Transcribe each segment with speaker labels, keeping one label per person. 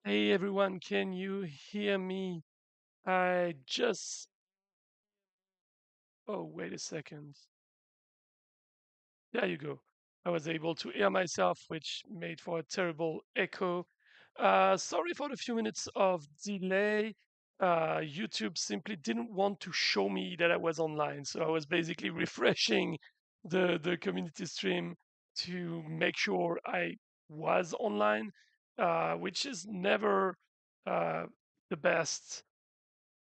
Speaker 1: Hey everyone, can you hear me? I just. Oh, wait a second. There you go. I was able to hear myself, which made for a terrible echo. Sorry for the few minutes of delay. YouTube simply didn't want to show me that I was online, so I was basically refreshing the community stream to make sure I was online, which is never uh, the best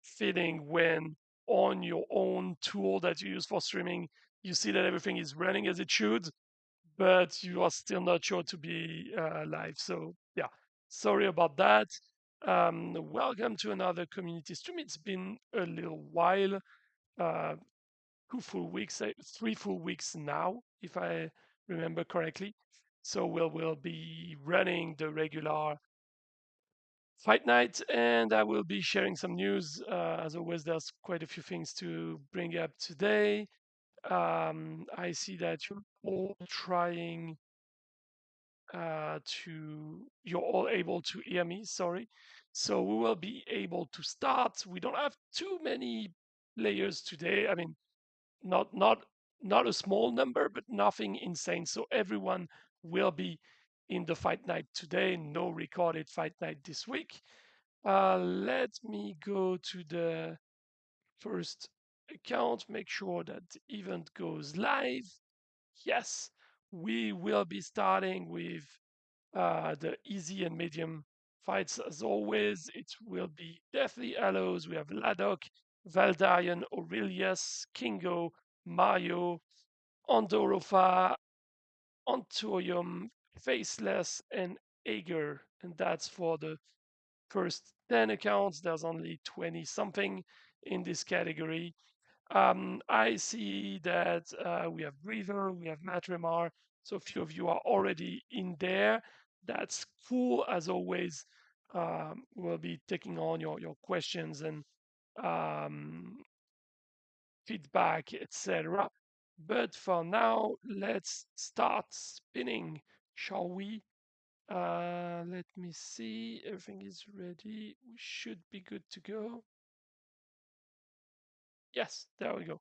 Speaker 1: fitting when on your own tool that you use for streaming, you see that everything is running as it should, but you are still not sure to be live. So yeah, sorry about that. Welcome to another community stream. It's been a little while, uh, 2 full weeks, 3 full weeks now, if I remember correctly. So we'll be running the regular fight night, and I will be sharing some news. As always, there's quite a few things to bring up today. I see that you're all trying you're all able to hear me. Sorry. So we will be able to start. We don't have too many players today. I mean, not not a small number, but nothing insane. So everyone will be in the fight night today. No recorded fight night this week. Let me go to the first account, make sure that the event goes live. Yes, we will be starting with the easy and medium fights as always. It will be Deathly Hallows. We have Ladok, Valdarian, Aurelius, Kingo, Mario, Andorofa, Antorium, Faceless, and Ager. And that's for the first 10 accounts. There's only 20 something in this category. I see that we have Breather, we have Matthremar, so a few of you are already in there. That's cool. As always, we'll be taking on your questions and um, feedback, etc. But for now, let's start spinning, shall we? Let me see. Everything is ready. We should be good to go. Yes, there we go.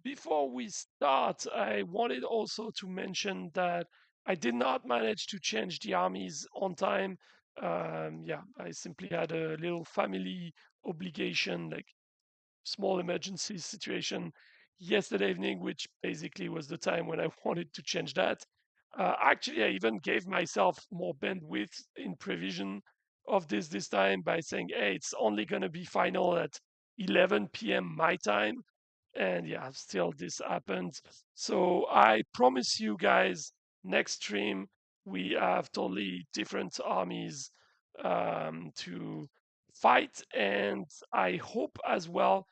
Speaker 1: Before we start, I wanted also to mention that I did not manage to change the armies on time. Yeah, I simply had a little family obligation, like small emergency situation yesterday evening, which basically was the time when I wanted to change that. Actually, I even gave myself more bandwidth in prevision of this time by saying, hey, it's only going to be final at 11 p.m. my time. And yeah, still this happened. So I promise you guys, next stream, we have totally different armies to fight. And I hope as well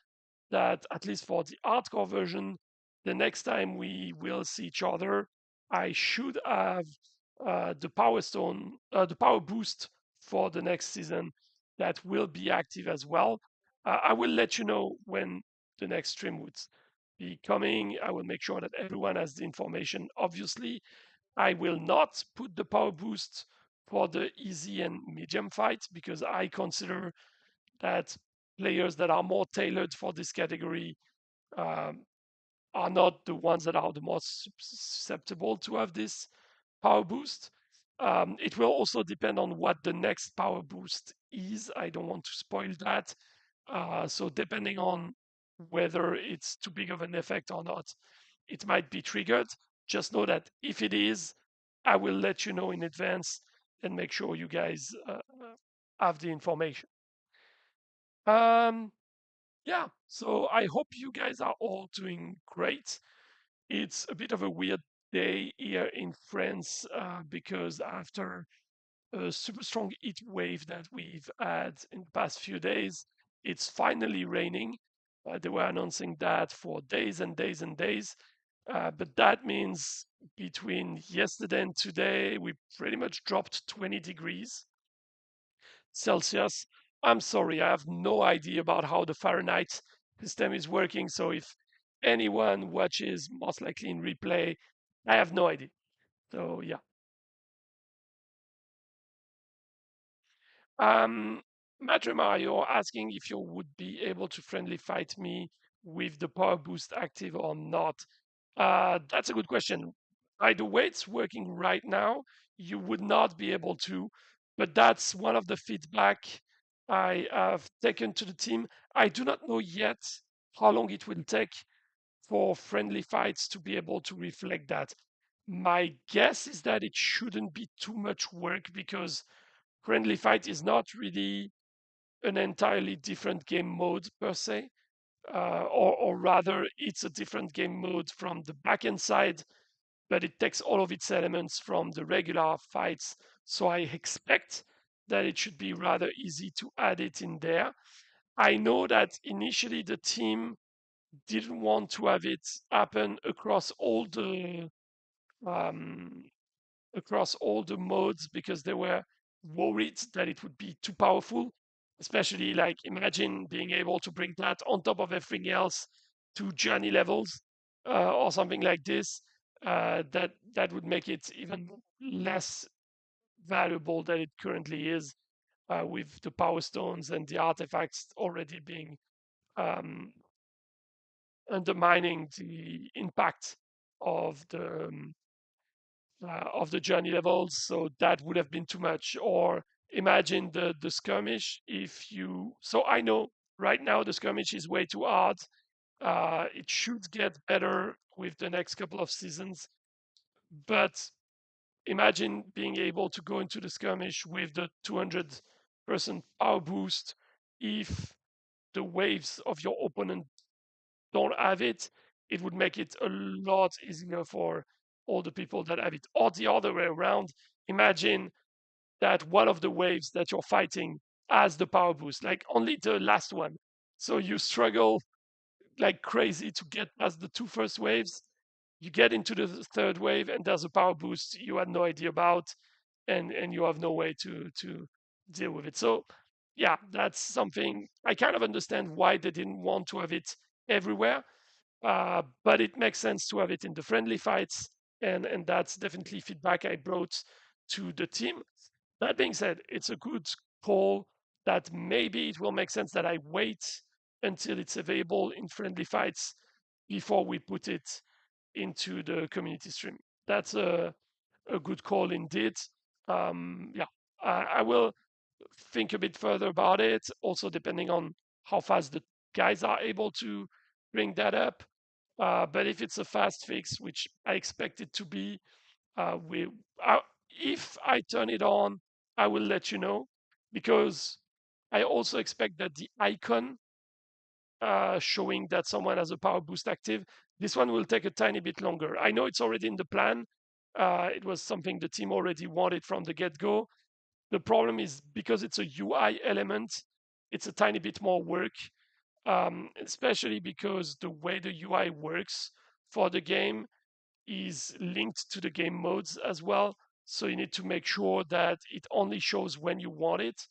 Speaker 1: that at least for the hardcore version, the next time we will see each other, I should have the power stone, the power boost for the next season that will be active as well. I will let you know when the next stream would be coming. I will make sure that everyone has the information. Obviously, I will not put the power boost for the easy and medium fight because I consider that players that are more tailored for this category um, are not the ones that are the most susceptible to have this power boost. It will also depend on what the next power boost is. I don't want to spoil that. So depending on whether it's too big of an effect or not, it might be triggered. Just know that if it is, I will let you know in advance and make sure you guys have the information. Um, yeah, so I hope you guys are all doing great. It's a bit of a weird day here in France because after a super strong heat wave that we've had in the past few days, it's finally raining. They were announcing that for days and days and days. But that means between yesterday and today, we pretty much dropped 20 degrees Celsius. I'm sorry, I have no idea about how the Fahrenheit system is working. So if anyone watches, most likely in replay, I have no idea. So yeah. Um, Matthremar, you're asking if you would be able to friendly fight me with the power boost active or not. That's a good question. By the way it's working right now, you would not be able to, but that's one of the feedback I have taken to the team. I do not know yet how long it will take for friendly fights to be able to reflect that. My guess is that it shouldn't be too much work because friendly fight is not really an entirely different game mode per se, or rather, it's a different game mode from the backend side, but it takes all of its elements from the regular fights. So I expect that it should be rather easy to add it in there. I know that initially the team didn't want to have it happen um, across all the modes because they were worried that it would be too powerful. Especially, like, imagine being able to bring that on top of everything else to journey levels or something like this. That would make it even less valuable than it currently is, with the power stones and the artifacts already being um, undermining the impact of the journey levels. So that would have been too much. Or imagine the skirmish. If you so I know right now the skirmish is way too hard. It should get better with the next couple of seasons, but imagine being able to go into the skirmish with the 200% power boost. If the waves of your opponent don't have it, it would make it a lot easier for all the people that have it. Or the other way around, imagine that one of the waves that you're fighting has the power boost, like only the last one. So you struggle like crazy to get past the two first waves. You get into the third wave and there's a power boost you had no idea about, and you have no way to deal with it. So yeah, that's something I kind of understand why they didn't want to have it everywhere, but it makes sense to have it in the friendly fights, and that's definitely feedback I brought to the team. That being said, it's a good call that maybe it will make sense that I wait until it's available in friendly fights before we put it into the community stream. That's a good call indeed. Yeah, I will think a bit further about it, also depending on how fast the guys are able to bring that up. But if it's a fast fix, which I expect it to be, we if I turn it on, I will let you know, because I also expect that the icon showing that someone has a power boost active, this one will take a tiny bit longer. I know it's already in the plan. It was something the team already wanted from the get-go. The problem is because it's a UI element, it's a tiny bit more work, especially because the way the UI works for the game is linked to the game modes as well. So you need to make sure that it only shows when you want it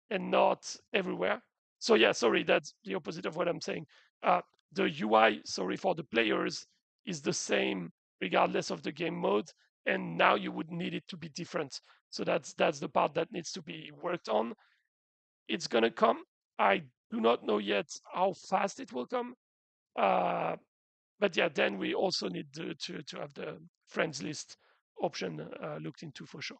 Speaker 1: and not everywhere. So yeah, sorry, that's the opposite of what I'm saying. Uh, the UI, sorry, for the players is the same regardless of the game mode, and now you would need it to be different. So that's the part that needs to be worked on. It's gonna come. I do not know yet how fast it will come. Uh, but yeah, then we also need to have the friends list option looked into for sure.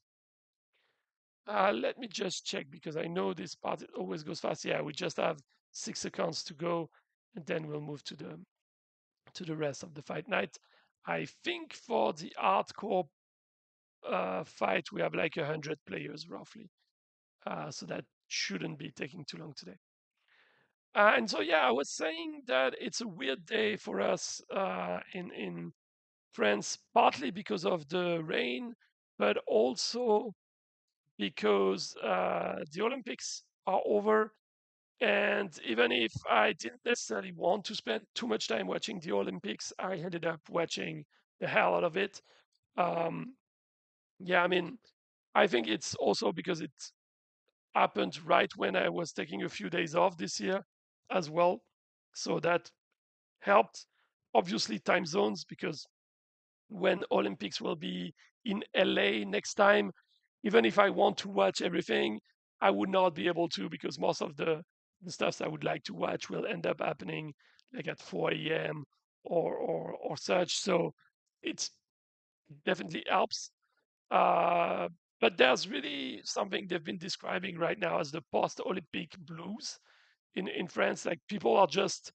Speaker 1: Let me just check because I know this part always goes fast. Yeah, we just have 6 accounts to go, and then we'll move to the rest of the fight night. I think for the hardcore fight, we have like 100 players roughly, so that shouldn't be taking too long today. And so yeah, I was saying that it's a weird day for us in France, partly because of the rain, but also because the Olympics are over. And even if I didn't necessarily want to spend too much time watching the Olympics, I ended up watching the hell out of it. Um, yeah, I mean, I think it's also because it happened right when I was taking a few days off this year as well. So that helped. Obviously, time zones, because when Olympics will be in LA next time, even if I want to watch everything, I would not be able to, because most of the stuff I would like to watch will end up happening like at 4 a.m. or such. So it definitely helps. Uh, but there's really something they've been describing right now as the post-Olympic blues in France. Like people are just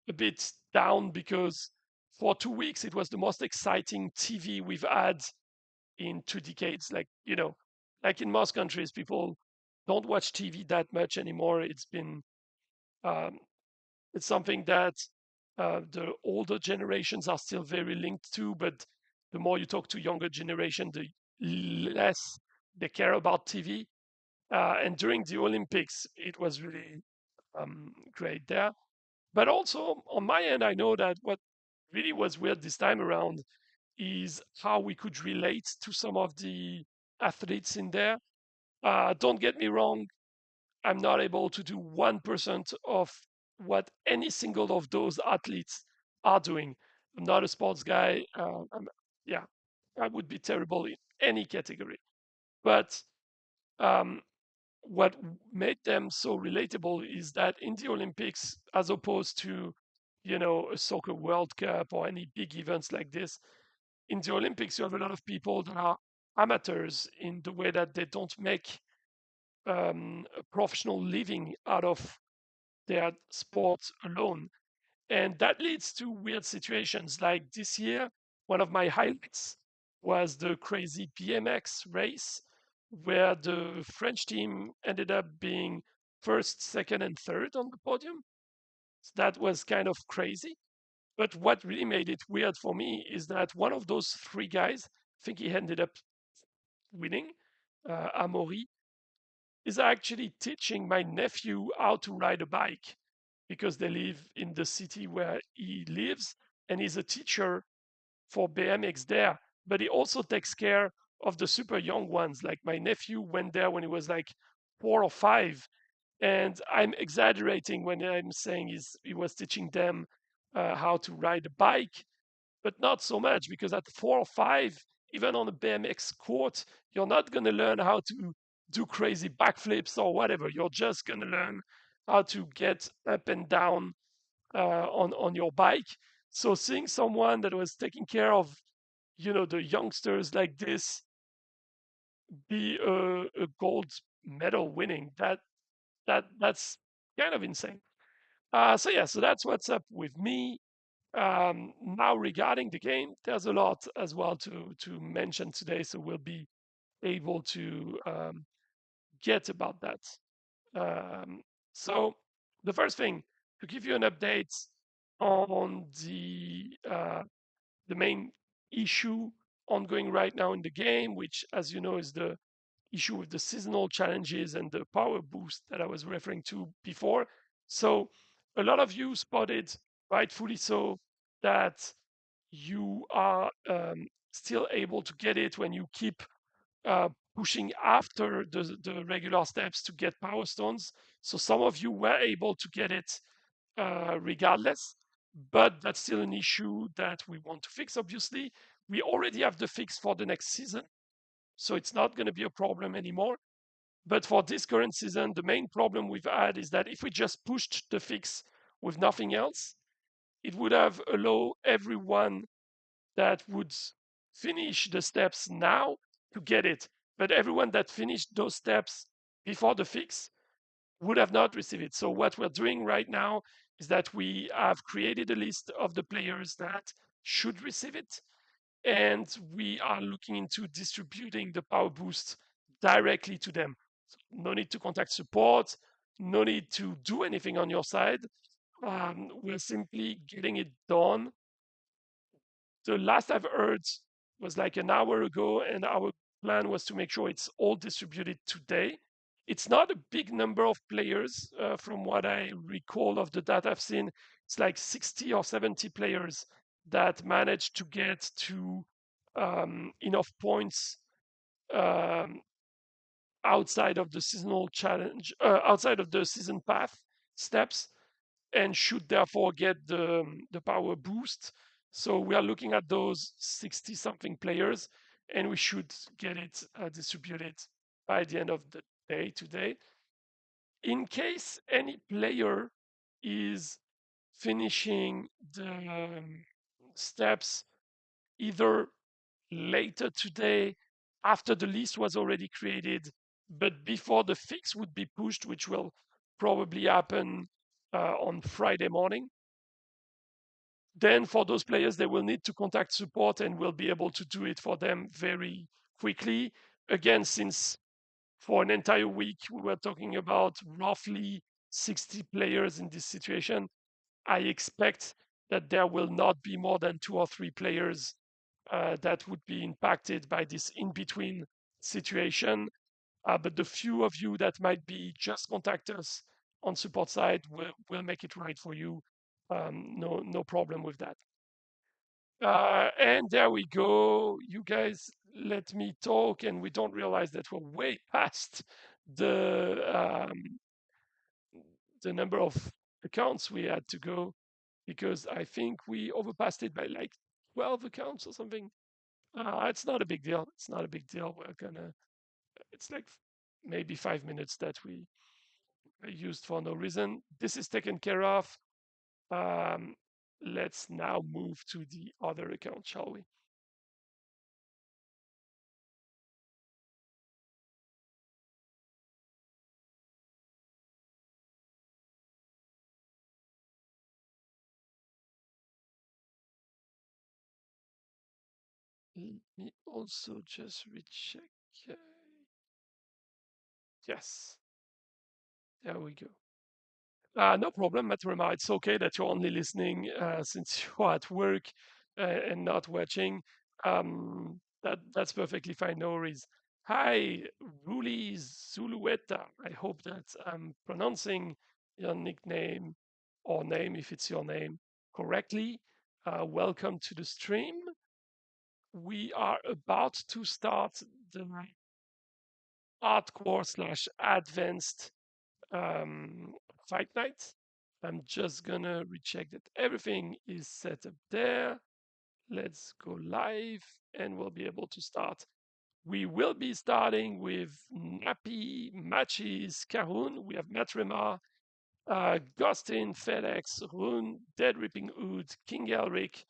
Speaker 1: a bit down because for 2 weeks it was the most exciting TV we've had in 2 decades. Like, like in most countries, people don't watch TV that much anymore. Um, it's something that the older generations are still very linked to, but the more you talk to younger generation, the less they care about TV. And during the Olympics, it was really great there. But also on my end, I know that what really was weird this time around is how we could relate to some of the athletes in there. Don't get me wrong, I'm not able to do 1% of what any single of those athletes are doing. I'm not a sports guy. Yeah, I would be terrible in any category. But um, what made them so relatable is that in the Olympics, as opposed to, a soccer World Cup or any big events like this, in the Olympics, you have a lot of people that are amateurs in the way that they don't make a professional living out of their sport alone. And that leads to weird situations. Like this year, one of my highlights was the crazy BMX race, where the French team ended up being first, second, and third on the podium. So that was kind of crazy. But what really made it weird for me is that one of those three guys, I think he ended up winning, Amaury, is actually teaching my nephew how to ride a bike because they live in the city where he lives, and he's a teacher for BMX there. But he also takes care of the super young ones. Like my nephew went there when he was like 4 or 5. And I'm exaggerating when I'm saying he was teaching them how to ride a bike, but not so much because at 4 or 5, even on a BMX court, you're not going to learn how to do crazy backflips or whatever. You're just going to learn how to get up and down on your bike. So seeing someone that was taking care of, the youngsters like this be a gold medal winning, that's kind of insane. So that's what's up with me. Now regarding the game, there's a lot as well to mention today, so we'll be able to get about that. So the first thing, to give you an update on the main issue ongoing right now in the game, which, as you know, is the issue with the seasonal challenges and the power boost that I was referring to before. So a lot of you spotted, rightfully so, that you are still able to get it when you keep pushing after the regular steps to get power stones. So some of you were able to get it regardless, but that's still an issue that we want to fix, obviously. We already have the fix for the next season, so it's not going to be a problem anymore. But for this current season, the main problem we've had is that if we just pushed the fix with nothing else, it would have allowed everyone that would finish the steps now to get it. But everyone that finished those steps before the fix would have not received it. So what we're doing right now is that we have created a list of the players that should receive it, and we are looking into distributing the power boost directly to them. So no need to contact support, no need to do anything on your side. We're simply getting it done. The last I've heard was like an hour ago, and our plan was to make sure it's all distributed today. It's not a big number of players from what I recall of the data I've seen. It's like 60 or 70 players that managed to get to enough points um, outside of the seasonal challenge, outside of the season path steps, and should therefore get the power boost. So we are looking at those 60 something players, and we should get it distributed by the end of the day to day. In case any player is finishing the steps either later today, after the list was already created, but before the fix would be pushed, which will probably happen on Friday morning, then for those players, they will need to contact support and we'll be able to do it for them very quickly. Again, since for an entire week we were talking about roughly 60 players in this situation, I expect that there will not be more than 2 or 3 players that would be impacted by this in between situation. But the few of you that might be, just contact us on support side. We'll make it right for you. No problem with that. And there we go. You guys let me talk, and we don't realize that we're way past the the number of accounts we had to go, because I think we overpassed it by like 12 accounts or something. It's not a big deal. It's not a big deal. It's like maybe 5 minutes that we used for no reason. This is taken care of. Um, let's now move to the other account, shall we? Let me also just recheck. uh, Yes, there we go. No problem, Matthremar. It's okay that you're only listening since you're at work and not watching. That's perfectly fine. No worries. Hi, Ruli Zulueta. I hope that I'm pronouncing your nickname or name, if it's your name, correctly. Welcome to the stream. We are about to start the hardcore slash advanced um, fight night. I'm just gonna recheck that everything is set up there. Let's go live and we'll be able to start. We will be starting with Napi, Mattches, Karuun. We have Matthremar, Ghostin, FedeX, Rune, DeadReapingHood, King Elric,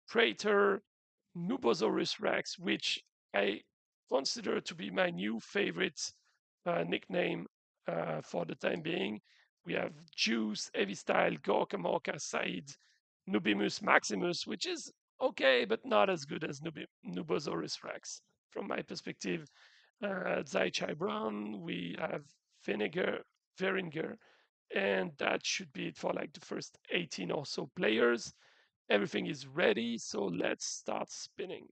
Speaker 1: Praetor, Noobosaurus Rex, which I consider to be my new favorite nickname for the time being. We have Juice, Heavystyle, Gorkamorka, Said, Nubimus Maximus, which is okay, but not as good as Noobosaurus Rex from my perspective. Zaichai Brown, we have Vinegar, Veringer, and that should be it for like the first 18 or so players. Everything is ready, so let's start spinning.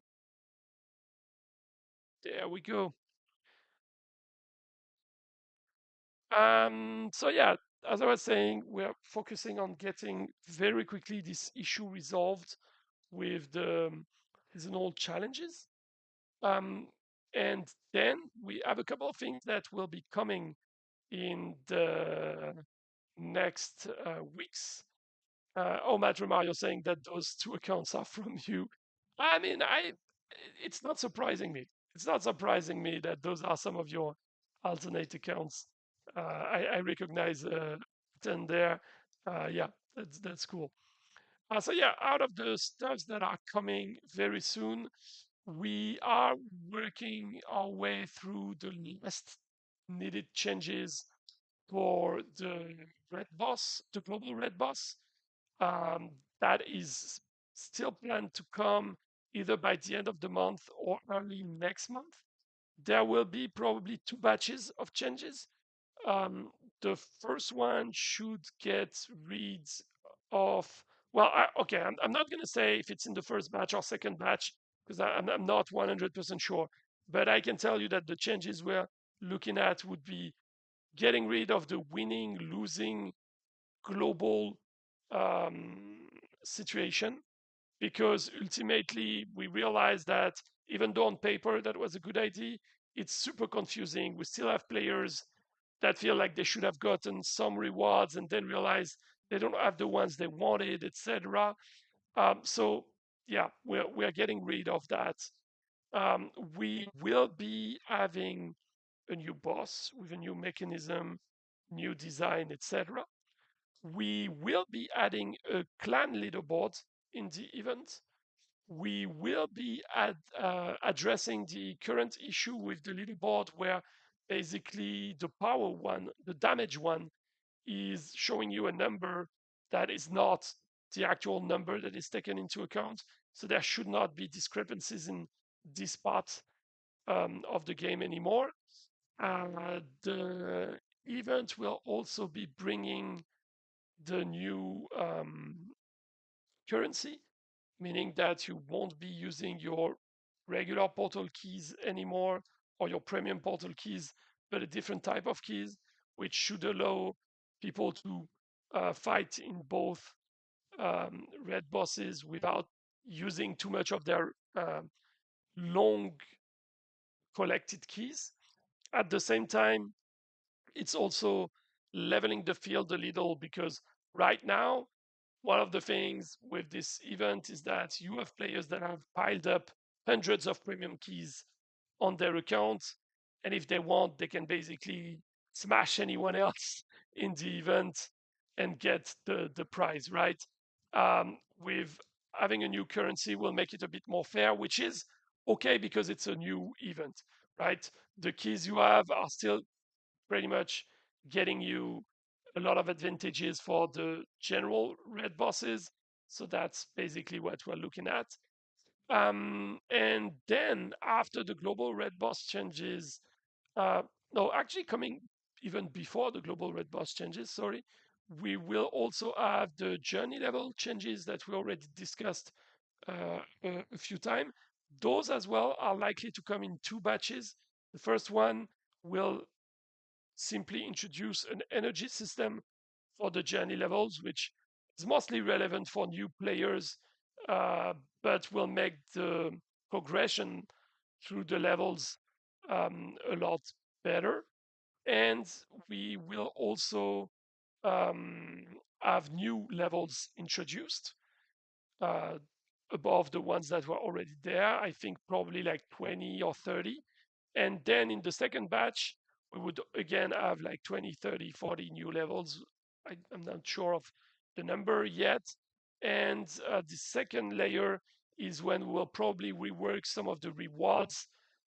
Speaker 1: There we go. So yeah, as I was saying, we're focusing on getting very quickly this issue resolved with the seasonal challenges. Um, and then we have a couple of things that will be coming in the next weeks. Oh, Matthremar, you're saying that those 2 accounts are from you. I mean, it's not surprising me. It's not surprising me that those are some of your alternate accounts. I recognize ten there. Yeah, that's cool. So yeah, out of the stuffs that are coming very soon, we are working our way through the last needed changes for the red boss, the global red boss. Um, that is still planned to come either by the end of the month or early next month. There will be probably 2 batches of changes. Um, the first one should get rid of, well, okay, I'm not going to say if it's in the first batch or second batch because I'm not 100% sure, but I can tell you that the changes we're looking at would be getting rid of the winning, losing global um, situation, because ultimately we realized that even though on paper that was a good idea, it's super confusing. We still have players that feel like they should have gotten some rewards and then realize they don't have the ones they wanted, etc. So yeah, we're getting rid of that. We will be having a new boss with a new mechanism, new design, etc. We will be adding a clan leaderboard in the event. We will be addressing the current issue with the leaderboard where basically the power one, the damage one, is showing you a number that is not the actual number that is taken into account. So there should not be discrepancies in this part of the game anymore. The event will also be bringing the new currency, meaning that you won't be using your regular portal keys anymore or your premium portal keys, but a different type of keys, which should allow people to fight in both red bosses without using too much of their long collected keys. At the same time, it's also leveling the field a little because right now, one of the things with this event is that you have players that have piled up hundreds of premium keys on their account. And if they want, they can basically smash anyone else in the event and get the prize, right? With having a new currency will make it a bit more fair, which is okay because it's a new event, right? The keys you have are still pretty much getting you a lot of advantages for the general red bosses. So that's basically what we're looking at. And then after the global red boss changes, uh, no, actually coming even before the global red boss changes, sorry, we will also have the journey level changes that we already discussed a few times. Those as well are likely to come in two batches. The first one will simply introduce an energy system for the journey levels, which is mostly relevant for new players, uh, but will make the progression through the levels a lot better. And we will also um, have new levels introduced uh, above the ones that were already there. I think probably like 20 or 30. And then in the second batch, we would again have like 20, 30, 40 new levels. I'm not sure of the number yet. And the second layer is when we'll probably rework some of the rewards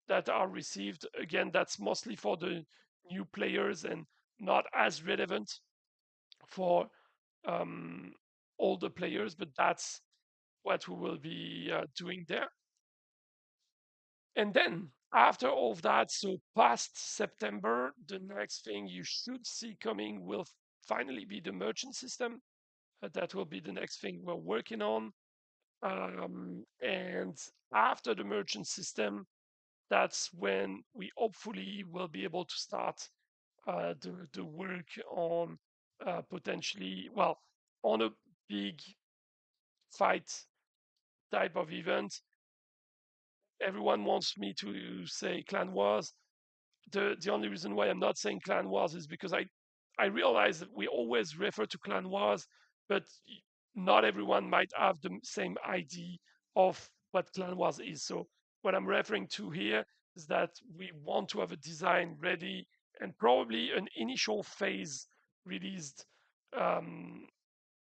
Speaker 1: that are received. Again, that's mostly for the new players and not as relevant for um, all the players, but that's what we will be doing there. And then after all of that, so past September, the next thing you should see coming will finally be the merchant system. That will be the next thing we're working on. And after the merchant system, that's when we hopefully will be able to start the work on potentially, well, on a big fight type of event. Everyone wants me to say Clan Wars. The only reason why I'm not saying Clan Wars is because I realize that we always refer to Clan Wars, but not everyone might have the same idea of what Clan Wars is. So what I'm referring to here is that we want to have a design ready and probably an initial phase released um,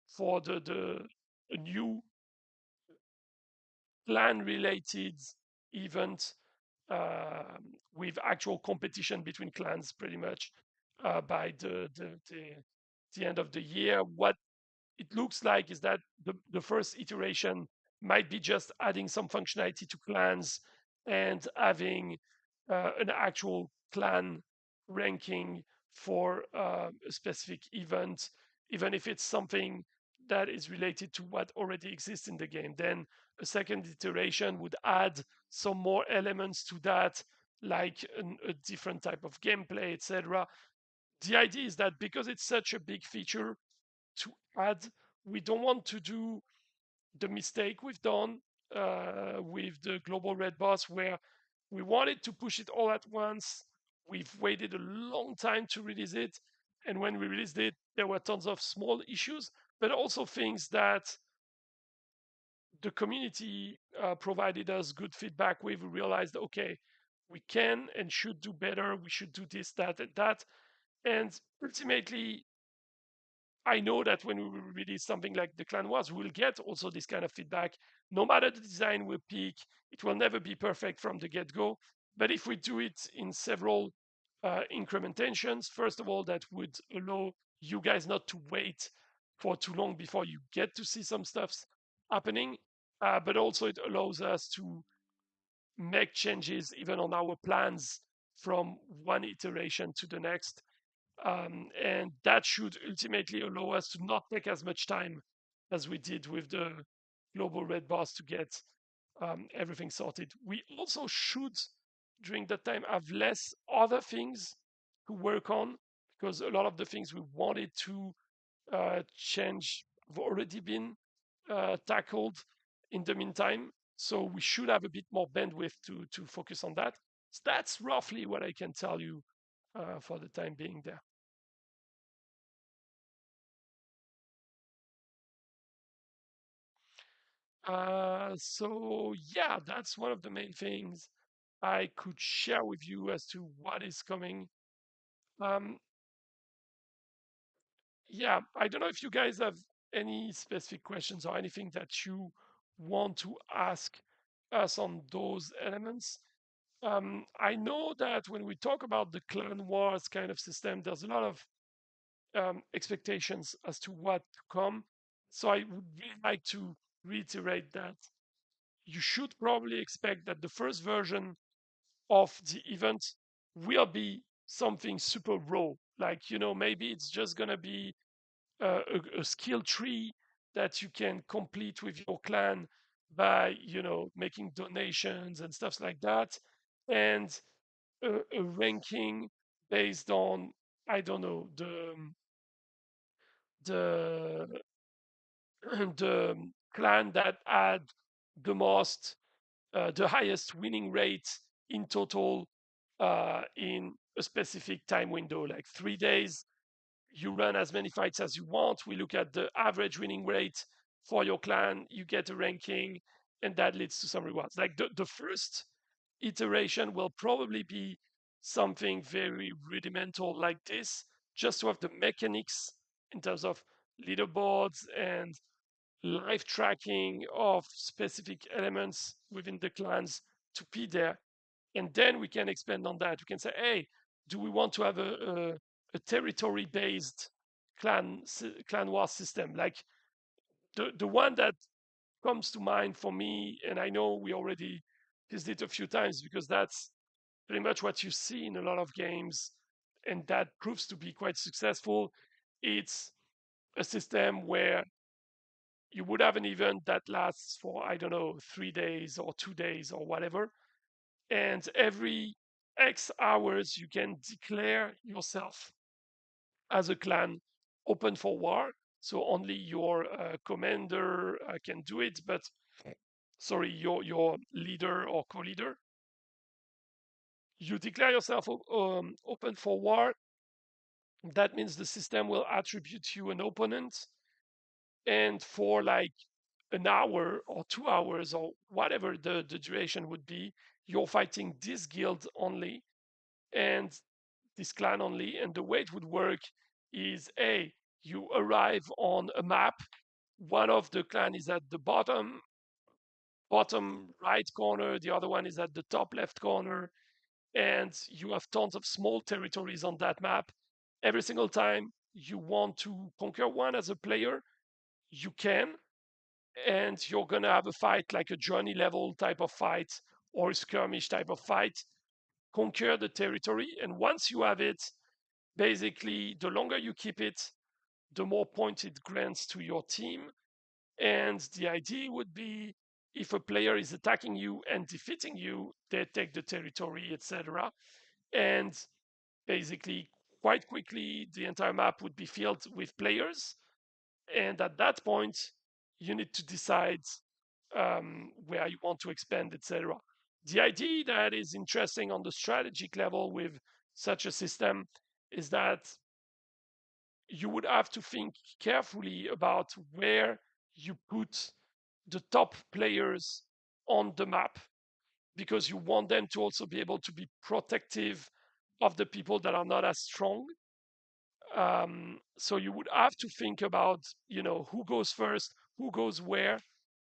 Speaker 1: for the a new clan related event with actual competition between clans pretty much by the end of the year. What it looks like is that the first iteration might be just adding some functionality to clans and having an actual clan ranking for a specific event, even if it's something that is related to what already exists in the game. Then a second iteration would add some more elements to that, like a different type of gameplay, etc. The idea is that because it's such a big feature to add, we don't want to do the mistake we've done with the global red boss, where we wanted to push it all at once. We've waited a long time to release it. And when we released it, there were tons of small issues, but also things that the community provided us good feedback with. We realized, okay, we can and should do better. We should do this, that, and that. And ultimately, I know that when we release something like the Clan Wars, we'll get also this kind of feedback. No matter the design we pick, it will never be perfect from the get-go. But if we do it in several incrementations, first of all, that would allow you guys not to wait for too long before you get to see some stuffs happening. But also it allows us to make changes even on our plans from one iteration to the next. And that should ultimately allow us to not take as much time as we did with the global red bars to get everything sorted. We also should, during that time, have less other things to work on because a lot of the things we wanted to change have already been tackled in the meantime. So we should have a bit more bandwidth to focus on that. So that's roughly what I can tell you for the time being there. So yeah, that's one of the main things I could share with you as to what is coming. Um, yeah, I don't know if you guys have any specific questions or anything that you want to ask us on those elements. I know that when we talk about the clan wars kind of system, there's a lot of expectations as to what to come. So I would really like to reiterate that you should probably expect that the first version of the event will be something super raw. Like, maybe it's just going to be a skill tree that you can complete with your clan by, making donations and stuff like that. And a ranking based on, I don't know, the the clan that had the highest winning rate in total in a specific time window, like 3 days. You run as many fights as you want. We look at the average winning rate for your clan. You get a ranking, and that leads to some rewards. Like the first iteration will probably be something very rudimental like this, just to have the mechanics in terms of leaderboards and live tracking of specific elements within the clans to be there. And then we can expand on that. We can say, hey, do we want to have a territory based clan war system? Like the one that comes to mind for me, and I know we already used it a few times because that's pretty much what you see in a lot of games, and that proves to be quite successful. It's a system where you would have an event that lasts for, I don't know, 3 days or 2 days or whatever. And every X hours, you can declare yourself as a clan open for war. So only your commander can do it, but sorry, your leader or co-leader. You declare yourself open for war. That means the system will attribute you an opponent, and for like an hour or 2 hours or whatever the duration would be, you're fighting this guild only and this clan only. And the way it would work is, A, you arrive on a map. One of the clan is at the bottom right corner, the other one is at the top left corner, and you have tons of small territories on that map. Every single time you want to conquer one as a player, you can, and you're gonna have a fight like a journey level type of fight or a skirmish type of fight. Conquer the territory, and once you have it, basically, the longer you keep it, the more points it grants to your team. And the idea would be if a player is attacking you and defeating you, they take the territory, etc. And basically, quite quickly, the entire map would be filled with players. And at that point, you need to decide where you want to expand, etc. The idea that is interesting on the strategic level with such a system is that you would have to think carefully about where you put the top players on the map, because you want them to also be able to be protective of the people that are not as strong. So you would have to think about, who goes first, who goes where,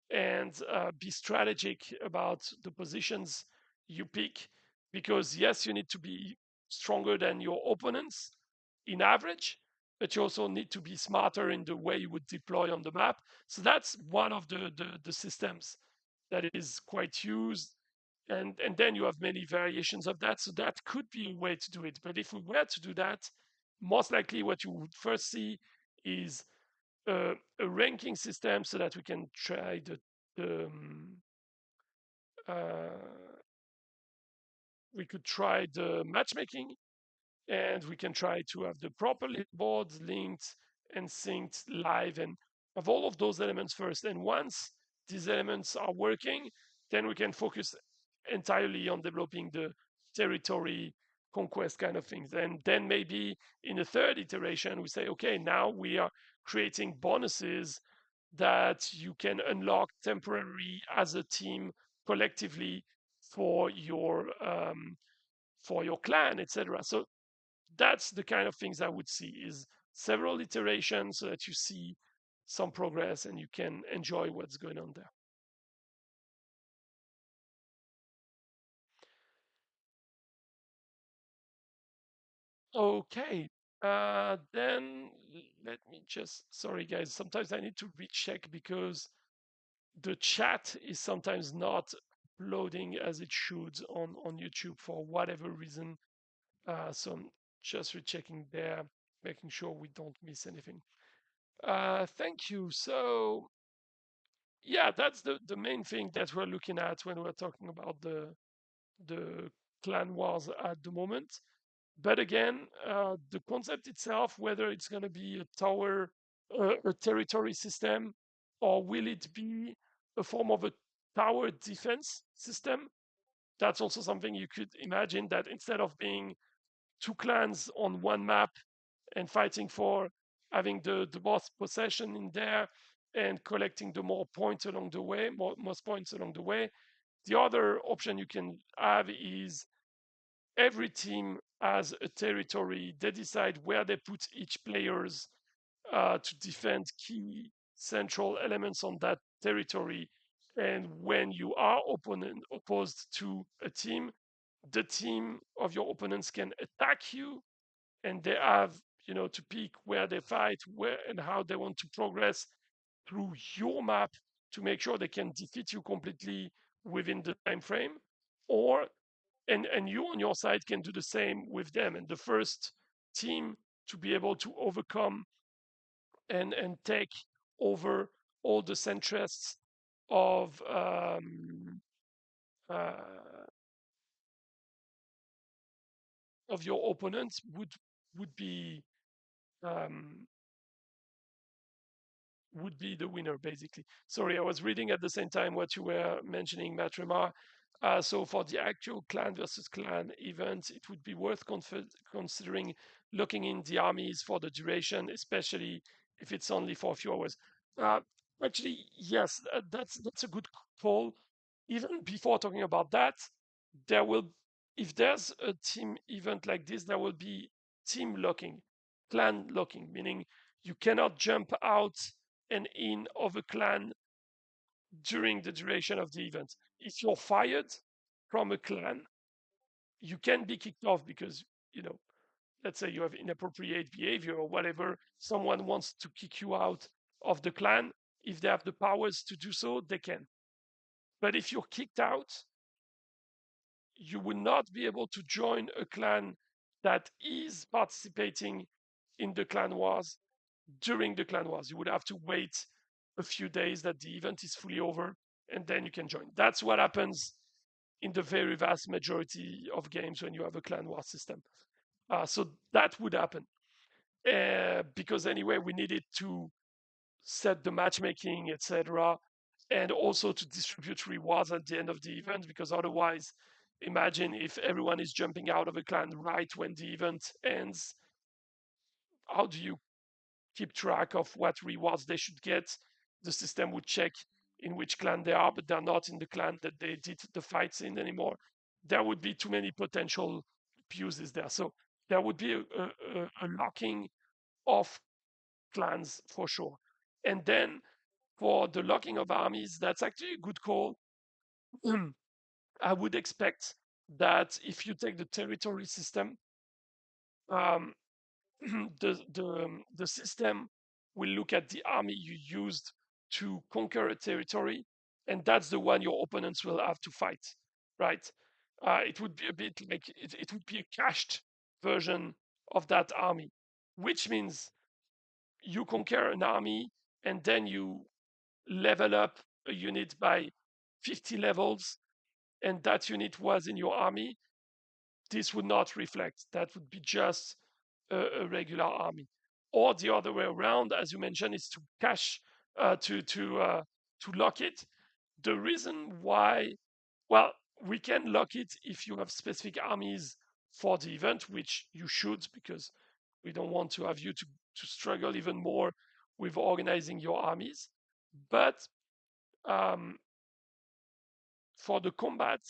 Speaker 1: and be strategic about the positions you pick. Because yes, you need to be stronger than your opponents in average, but you also need to be smarter in the way you would deploy on the map. So that's one of the systems that is quite used. And then you have many variations of that. So that could be a way to do it. But if we were to do that, most likely what you would first see is a ranking system so that we can try the uh, we could try the matchmaking, and we can try to have the proper boards linked and synced live and have all of those elements first. And once these elements are working, then we can focus entirely on developing the territory conquest kind of things. And then maybe in the third iteration, we say, okay, now we are creating bonuses that you can unlock temporarily as a team collectively for your clan, etc. So that's the kind of things I would see is several iterations so that you see some progress and you can enjoy what's going on there. Okay. Then let me just, sorry guys, sometimes I need to recheck because the chat is sometimes not loading as it should on YouTube for whatever reason. So I'm just rechecking there, making sure we don't miss anything. Thank you. So yeah, that's the main thing that we're looking at when we're talking about the clan wars at the moment. But again, the concept itself, whether it's going to be a tower, a territory system, or will it be a form of a tower defense system? That's also something you could imagine, that instead of being two clans on one map and fighting for having the most possession in there and collecting the more points along the way, most points along the way. The other option you can have is every team has a territory. They decide where they put each players to defend key central elements on that territory. And when you are opposed to a team, the team of your opponents can attack you, and they have to pick where they fight, where and how they want to progress through your map to make sure they can defeat you completely within the time frame, or and you on your side can do the same with them. And the first team to be able to overcome and take over all the centrests of uh, of your opponents would be um, would be the winner, basically. Sorry, I was reading at the same time what you were mentioning, Matthremar. So for the actual clan versus clan event, it would be worth considering looking in the armies for the duration, especially if it's only for a few hours. Uh, Actually, yes, that's a good call. Even before talking about that, there will, if there's a team event like this, there will be team locking, clan locking, meaning you cannot jump out and in of a clan during the duration of the event. If you're fired from a clan, you can be kicked off because, let's say you have inappropriate behavior or whatever, someone wants to kick you out of the clan. If they have the powers to do so, they can. But if you're kicked out, you will not be able to join a clan that is participating in the clan wars during the clan wars. You would have to wait a few days that the event is fully over, and then you can join. That's what happens in the very vast majority of games when you have a clan war system. So that would happen because anyway, we needed to set the matchmaking, etc., and also to distribute rewards at the end of the event, because otherwise, imagine if everyone is jumping out of a clan right when the event ends. How do you keep track of what rewards they should get? The system would check in which clan they are, but they're not in the clan that they did the fights in anymore. There would be too many potential abuses there. So there would be a locking of clans for sure. And then for the locking of armies, that's actually a good call. I would expect that if you take the territory system, um, the system will look at the army you used to conquer a territory, and that's the one your opponents will have to fight, right? It would be a bit like it would be a cached version of that army, which means you conquer an army and then you level up a unit by 50 levels, and that unit was in your army. This would not reflect. That would be just a regular army. Or the other way around, as you mentioned, is to cache to lock it. The reason why, well, we can lock it if you have specific armies for the event, which you should, because we don't want to have you to struggle even more with organizing your armies. But um, for the combat,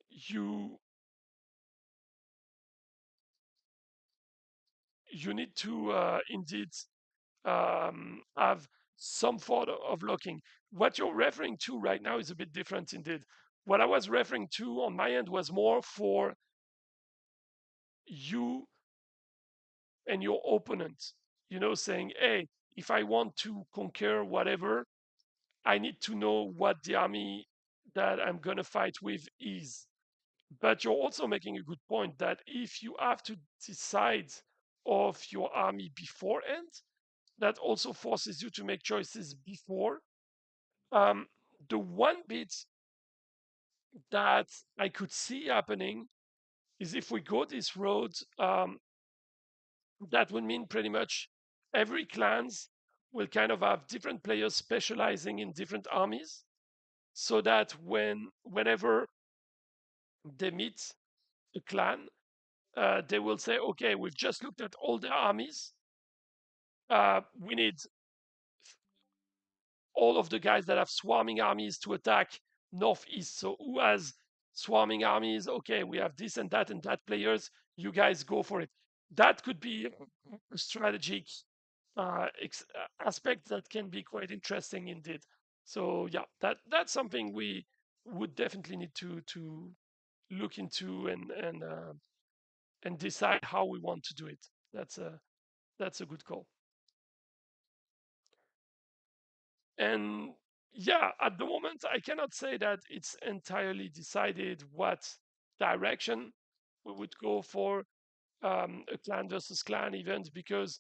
Speaker 1: you you need to indeed have some sort of locking. What you're referring to right now is a bit different indeed. What I was referring to on my end was more for you and your opponent, saying, hey, if I want to conquer whatever, I need to know what the army that I'm going to fight with is. But you're also making a good point that if you have to decide of your army beforehand, that also forces you to make choices before. Um, the one bit that I could see happening is if we go this road, that would mean pretty much every clans will kind of have different players specializing in different armies, so that whenever they meet a clan, they will say, okay, we've just looked at all the armies. We need all of the guys that have swarming armies to attack northeast. So who has swarming armies? Okay, we have this and that players. You guys go for it. That could be a strategic aspect that can be quite interesting indeed. So yeah, that's something we would definitely need to look into and decide how we want to do it. That's a good call. And yeah, at the moment, I cannot say that it's entirely decided what direction we would go for a clan versus clan event, because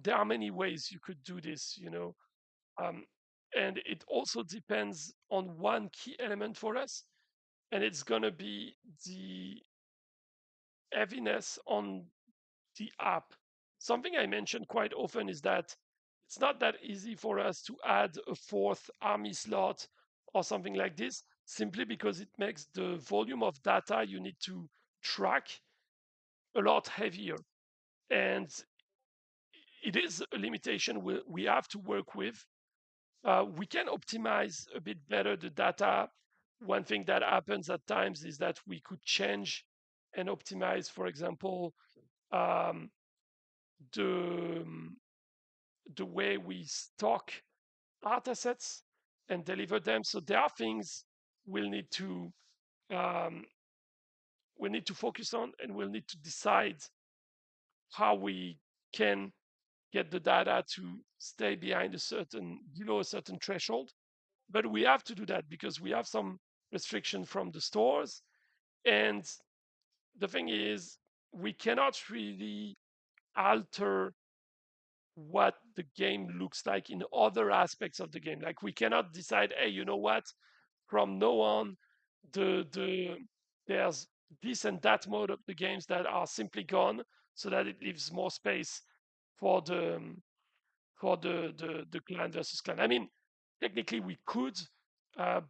Speaker 1: there are many ways you could do this. Um, and it also depends on one key element for us, and it's going to be the heaviness on the app. Something I mention quite often is that it's not that easy for us to add a fourth army slot or something like this, simply because it makes the volume of data you need to track a lot heavier. And it is a limitation we have to work with. We can optimize a bit better the data. One thing that happens at times is that we could change and optimize, for example, um, the the way we stock art assets and deliver them. So there are things we'll need to um, focus on, and we'll need to decide how we can get the data to stay below a certain threshold. But we have to do that because we have some restriction from the stores, and the thing is, we cannot really alter what the game looks like in other aspects of the game. Like we cannot decide, hey, you know what? From now on, the there's this and that mode of the games that are simply gone, so that it leaves more space for the clan versus clan. I mean, technically we could, uh,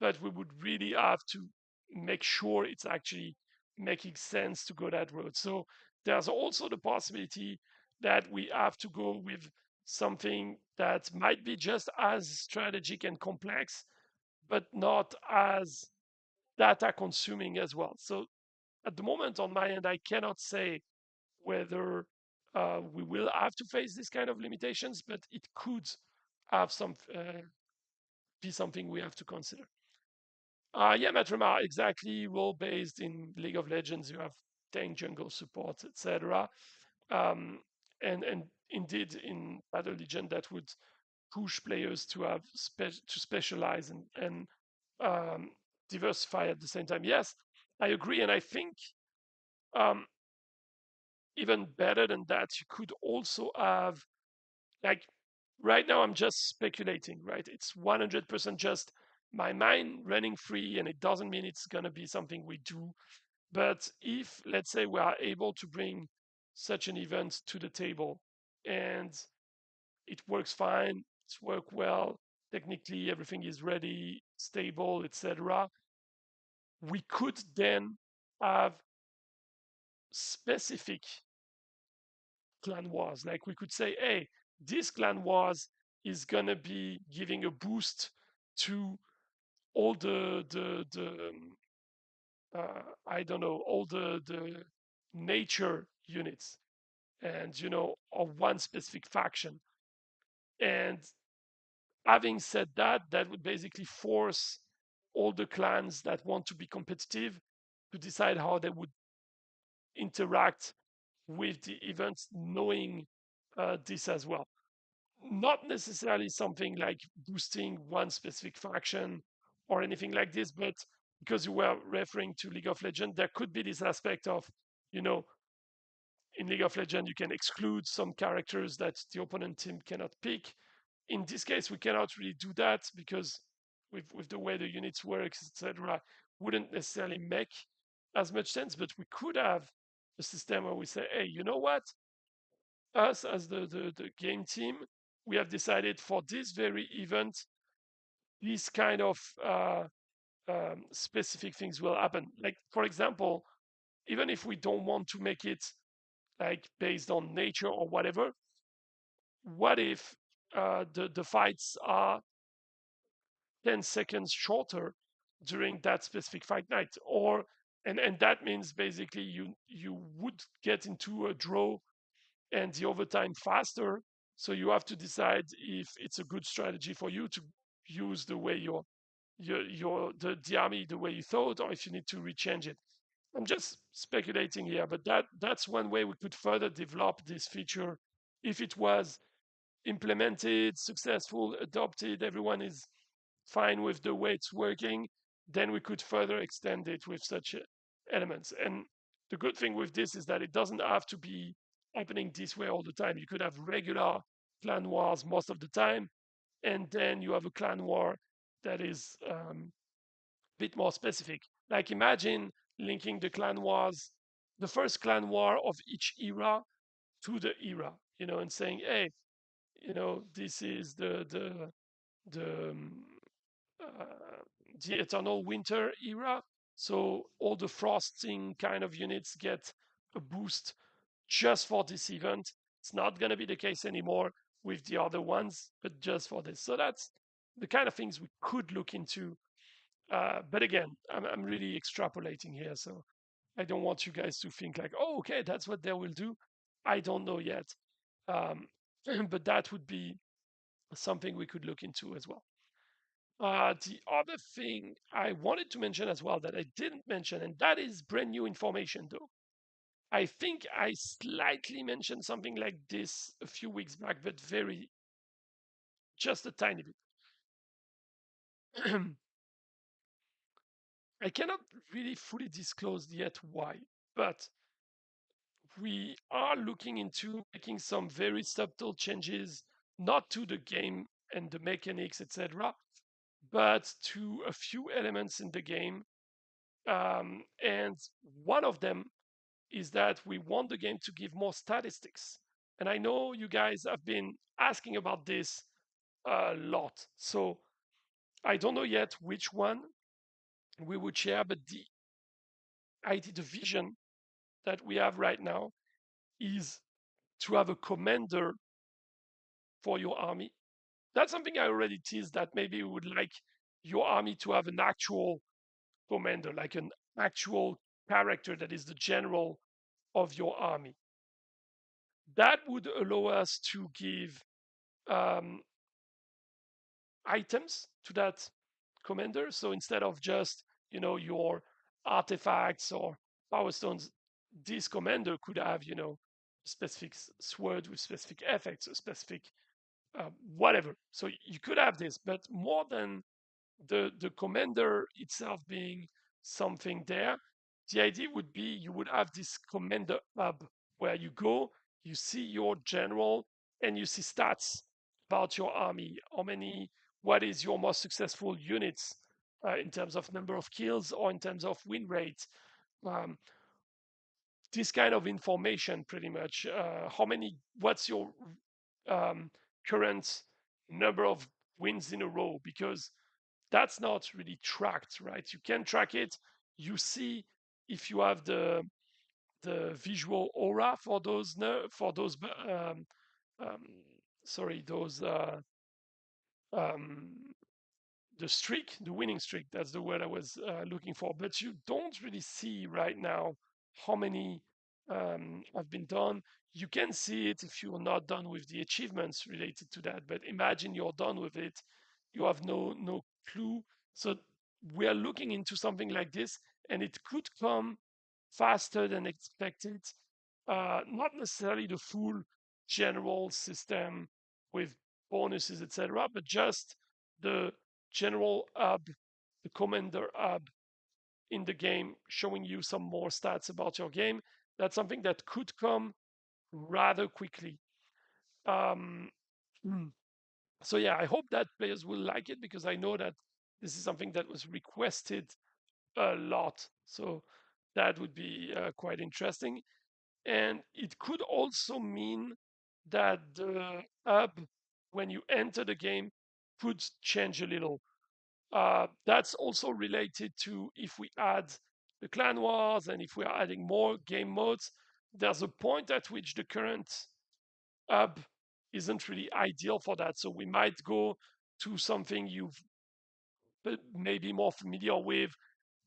Speaker 1: but we would really have to make sure it's actually making sense to go that road. So there's also the possibility that we have to go with something that might be just as strategic and complex, but not as data consuming as well. So at the moment, on my end, I cannot say whether we will have to face this kind of limitations, but it could have some be something we have to consider. Yeah, Matthremar, exactly. Role based in League of Legends, you have tank, jungle support, etc. Um, and indeed, in Battle Legion, that would push players to have to specialize and um, diversify at the same time. Yes, I agree, and I think um, even better than that, you could also have like right now. I'm just speculating, right? It's 100% just my mind running free, and it doesn't mean it's gonna be something we do. But if let's say we are able to bring such an event to the table and it works fine, it's worked well, technically everything is ready, stable, etc. We could then have specific clan wars. Like we could say, hey, this clan wars is gonna be giving a boost to all I don't know, all the nature units, and of one specific faction. And having said that, that would basically force all the clans that want to be competitive to decide how they would interact with the events, knowing this as well. Not necessarily something like boosting one specific faction or anything like this, but because you were referring to League of Legends, there could be this aspect of, you know, in League of Legends, you can exclude some characters that the opponent team cannot pick. In this case, we cannot really do that because with the way the units work, etc., wouldn't necessarily make as much sense. But we could have a system where we say, hey, you know what? Us as the game team, we have decided for this very event, these kind of specific things will happen. Like, for example, even if we don't want to make it like based on nature or whatever, what if the fights are 10 seconds shorter during that specific fight night? Or and that means basically you would get into a draw and the overtime faster. So you have to decide if it's a good strategy for you to use the way the army the way you thought, or if you need to rechange it. I'm just speculating here, but that's one way we could further develop this feature if it was implemented, successful, adopted, everyone is fine with the way it's working, then we could further extend it with such elements. And the good thing with this is that it doesn't have to be happening this way all the time. You could have regular clan wars most of the time, and then you have a clan war that is bit more specific. Like imagine linking the clan wars, the first clan war of each era to the era, and saying, hey, this is the uh, the eternal winter era. So all the frosting kind of units get a boost just for this event. It's not going to be the case anymore with the other ones, but just for this. So that's the kind of things we could look into. But again, I'm really extrapolating here, so I don't want you guys to think like, oh, okay, that's what they will do. I don't know yet, um, but that would be something we could look into as well. The other thing I wanted to mention as well that I didn't mention, and that is brand new information though. I think I slightly mentioned something like this a few weeks back, but just a tiny bit. I cannot really fully disclose yet why, but we are looking into making some very subtle changes, not to the game and the mechanics, etc., but to a few elements in the game. And one of them is that we want the game to give more statistics. And I know you guys have been asking about this a lot. So I don't know yet which one we would share, but the vision that we have right now is to have a commander for your army. That's something I already teased, that maybe you would like your army to have an actual commander, like an actual character that is the general of your army. That would allow us to give um, items to that commander. So instead of just your artifacts or power stones, this commander could have specific sword with specific effects, a specific whatever. So you could have this, but more than the commander itself being something there, the idea would be you would have this commander hub where you go, you see your general, and you see stats about your army. What is your most successful units in terms of number of kills or in terms of win rate. Um, this kind of information, pretty much. What's your um, current number of wins in a row? Because that's not really tracked, right? You can track it. You see if you have the visual aura for those um, sorry, those um, the streak, the winning streak. That's the word I was looking for. But you don't really see right now how many have been done. You can see it if you're not done with the achievements related to that. But imagine you're done with it, you have no clue. So we are looking into something like this, and it could come faster than expected. Not necessarily the full general system with bonuses, etc., but just the general hub, the commander hub in the game, showing you some more stats about your game. That's something that could come rather quickly. Um, so yeah, I hope that players will like it, because I know that this is something that was requested a lot. So that would be quite interesting. And it could also mean that the hub, when you enter the game, could change a little. That's also related to if we add the clan wars and if we are adding more game modes. There's a point at which the current hub isn't really ideal for that. So we might go to something you've maybe more familiar with,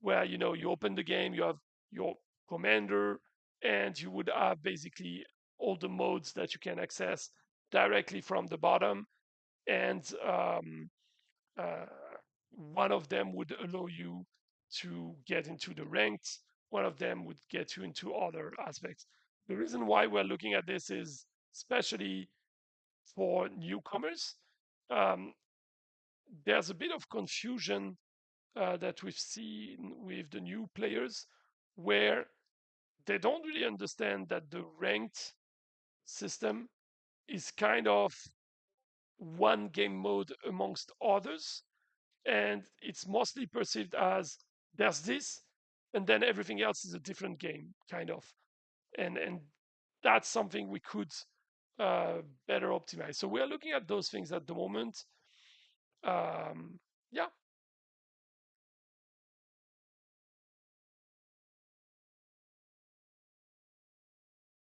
Speaker 1: where you open the game, you have your commander, and you would have basically all the modes that you can access directly from the bottom. And uh, one of them would allow you to get into the ranked, one of them would get you into other aspects. The reason why we're looking at this is especially for newcomers. Um, there's a bit of confusion that we've seen with the new players, where they don't really understand that the ranked system is kind of one game mode amongst others, and it's mostly perceived as there's this, and then everything else is a different game, kind of, and that's something we could uh, better optimize. So we are looking at those things at the moment. Yeah.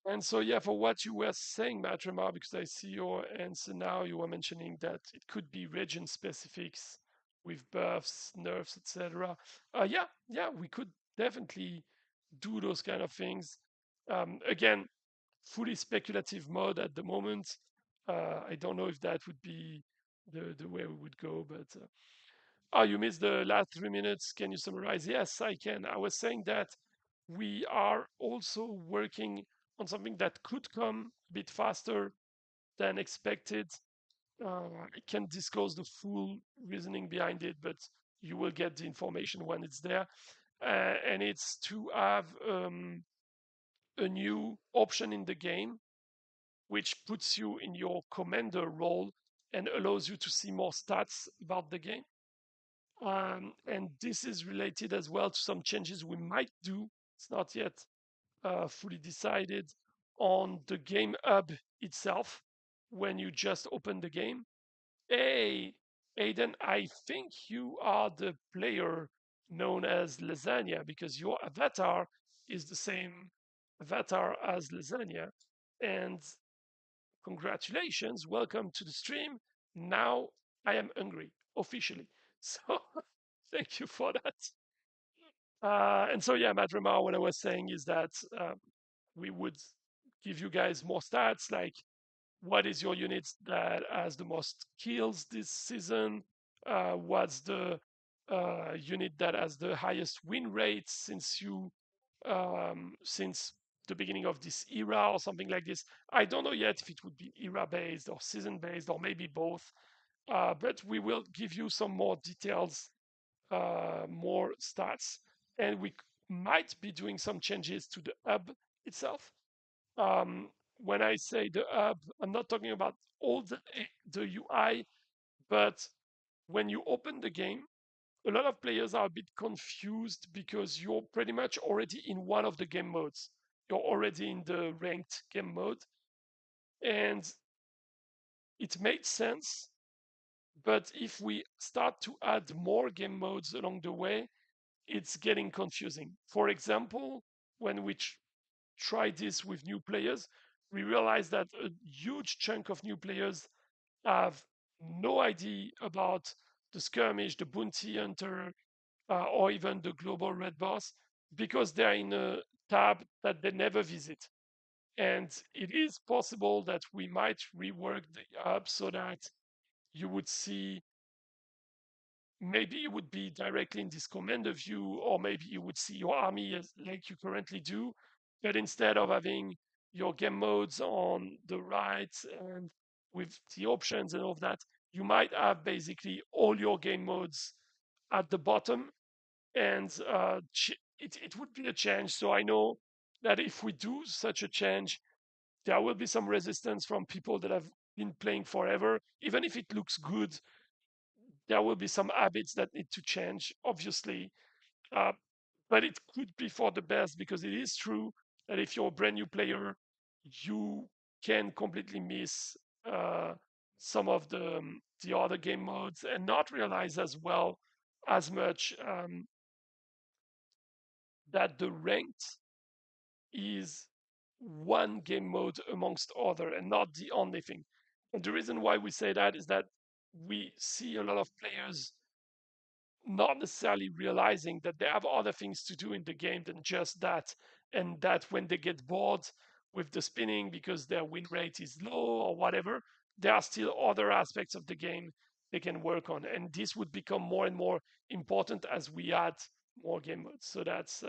Speaker 1: And so, yeah, for what you were saying, Matthremar, because I see your answer now, you were mentioning that it could be region specifics with buffs, nerfs, etc. Yeah, we could definitely do those kind of things. Again, fully speculative mode at the moment. I don't know if that would be the way we would go, but oh, you missed the last 3 minutes. Can you summarize? Yes, I can. I was saying that we are also working on something that could come a bit faster than expected. I can't disclose the full reasoning behind it, but you will get the information when it's there. And it's to have a new option in the game, which puts you in your commander role and allows you to see more stats about the game. And this is related as well to some changes we might do. It's not yet fully decided on the game hub itself when you just open the game. Hey, Aiden, I think you are the player known as Lasagna, because your avatar is the same avatar as Lasagna. And congratulations, welcome to the stream. Now I am hungry officially. So thank you for that. And so yeah, Matthremar, what I was saying is that we would give you guys more stats like what is your unit that has the most kills this season? What's the unit that has the highest win rate since the beginning of this era or something like this? I don't know yet if it would be era based or season based or maybe both. But we will give you some more details, more stats, and we might be doing some changes to the hub itself. um, when I say the hub, I'm not talking about all the UI, but when you open the game, a lot of players are a bit confused because you're pretty much already in one of the game modes. You're already in the ranked game mode, and it made sense. But if we start to add more game modes along the way, it's getting confusing. For example, when we try this with new players, we realize that a huge chunk of new players have no idea about the skirmish, the bounty hunter, or even the global red boss because they're in a tab that they never visit. And it is possible that we might rework the hub so that you would see, maybe you would be directly in this commander view, or maybe you would see your army as like you currently do, but instead of having your game modes on the right and with the options and all of that, you might have basically all your game modes at the bottom, and it would be a change. So I know that if we do such a change, there will be some resistance from people that have been playing forever. Even if it looks good, there will be some habits that need to change, obviously. Uh, but it could be for the best because it is true that if you're a brand new player, you can completely miss uh, some of the other game modes and not realize as well as much that the ranked is one game mode amongst other and not the only thing. And the reason why we say that is that we see a lot of players not necessarily realizing that they have other things to do in the game than just that, and that when they get bored with the spinning because their win rate is low or whatever, there are still other aspects of the game they can work on, and this would become more and more important as we add more game modes. So that's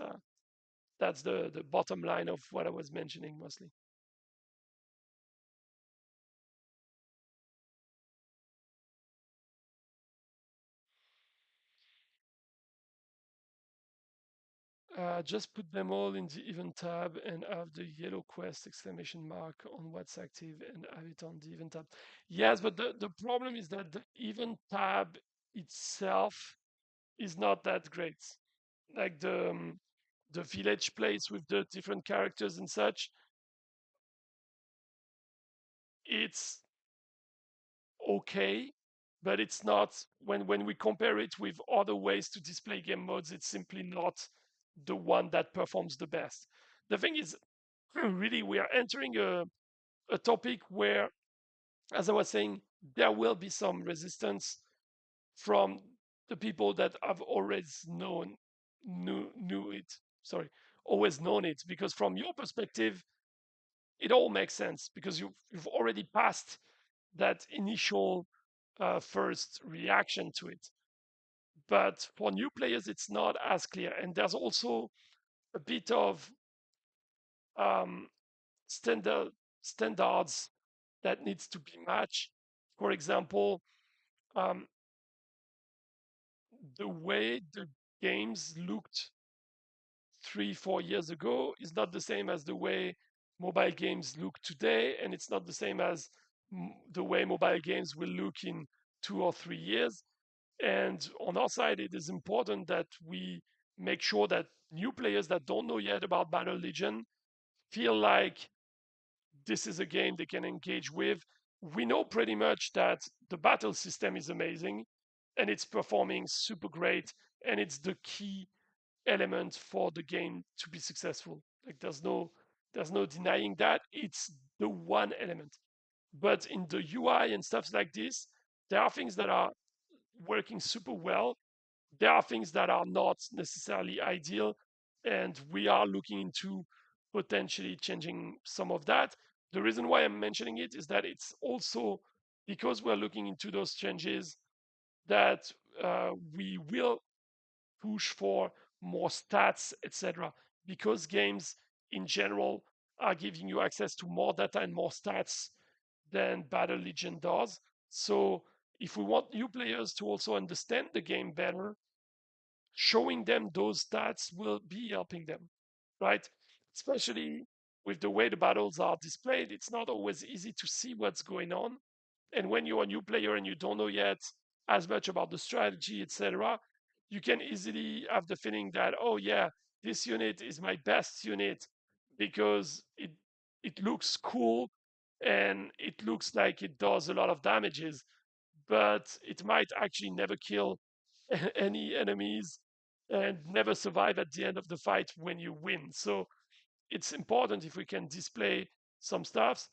Speaker 1: the bottom line of what I was mentioning mostly. Just put them all in the event tab and have the yellow quest exclamation mark on what's active and have it on the event tab. Yes, but the problem is that the event tab itself is not that great. Like the village place with the different characters and such, it's okay, but it's not, when we compare it with other ways to display game modes, it's simply not the one that performs the best. The thing is, really, we are entering a topic where, as I was saying, there will be some resistance from the people that have always knew it. Sorry, always known it, because from your perspective, it all makes sense because you've already passed that initial first reaction to it. But for new players, it's not as clear, and there's also a bit of um, standards that needs to be matched. For example, um, the way the games looked 3, 4 years ago is not the same as the way mobile games look today, and it's not the same as the way mobile games will look in 2 or 3 years. And on our side, it is important that we make sure that new players that don't know yet about Battle Legion feel like this is a game they can engage with. We know pretty much that the battle system is amazing and it's performing super great, and it's the key element for the game to be successful. Like there's no denying that. It's the one element. But in the UI and stuff like this, there are things that are working super well. There are things that are not necessarily ideal, and we are looking into potentially changing some of that. The reason why I'm mentioning it is that it's also because we're looking into those changes that we will push for more stats, etc. Because games in general are giving you access to more data and more stats than Battle Legion does. So if we want new players to also understand the game better, showing them those stats will be helping them, right? Especially with the way the battles are displayed, it's not always easy to see what's going on. And when you're a new player and you don't know yet as much about the strategy, etc., you can easily have the feeling that, oh yeah, this unit is my best unit because it looks cool and it looks like it does a lot of damages, but it might actually never kill any enemies and never survive at the end of the fight when you win. So it's important if we can display some stuffs.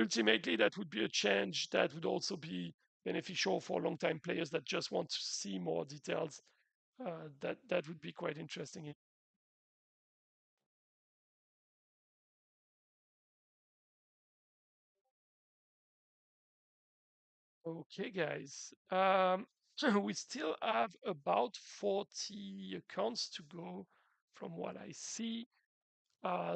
Speaker 1: Ultimately, that would be a change that would also be beneficial for long-time players that just want to see more details. That would be quite interesting. Okay, guys. We still have about 40 accounts to go from what I see.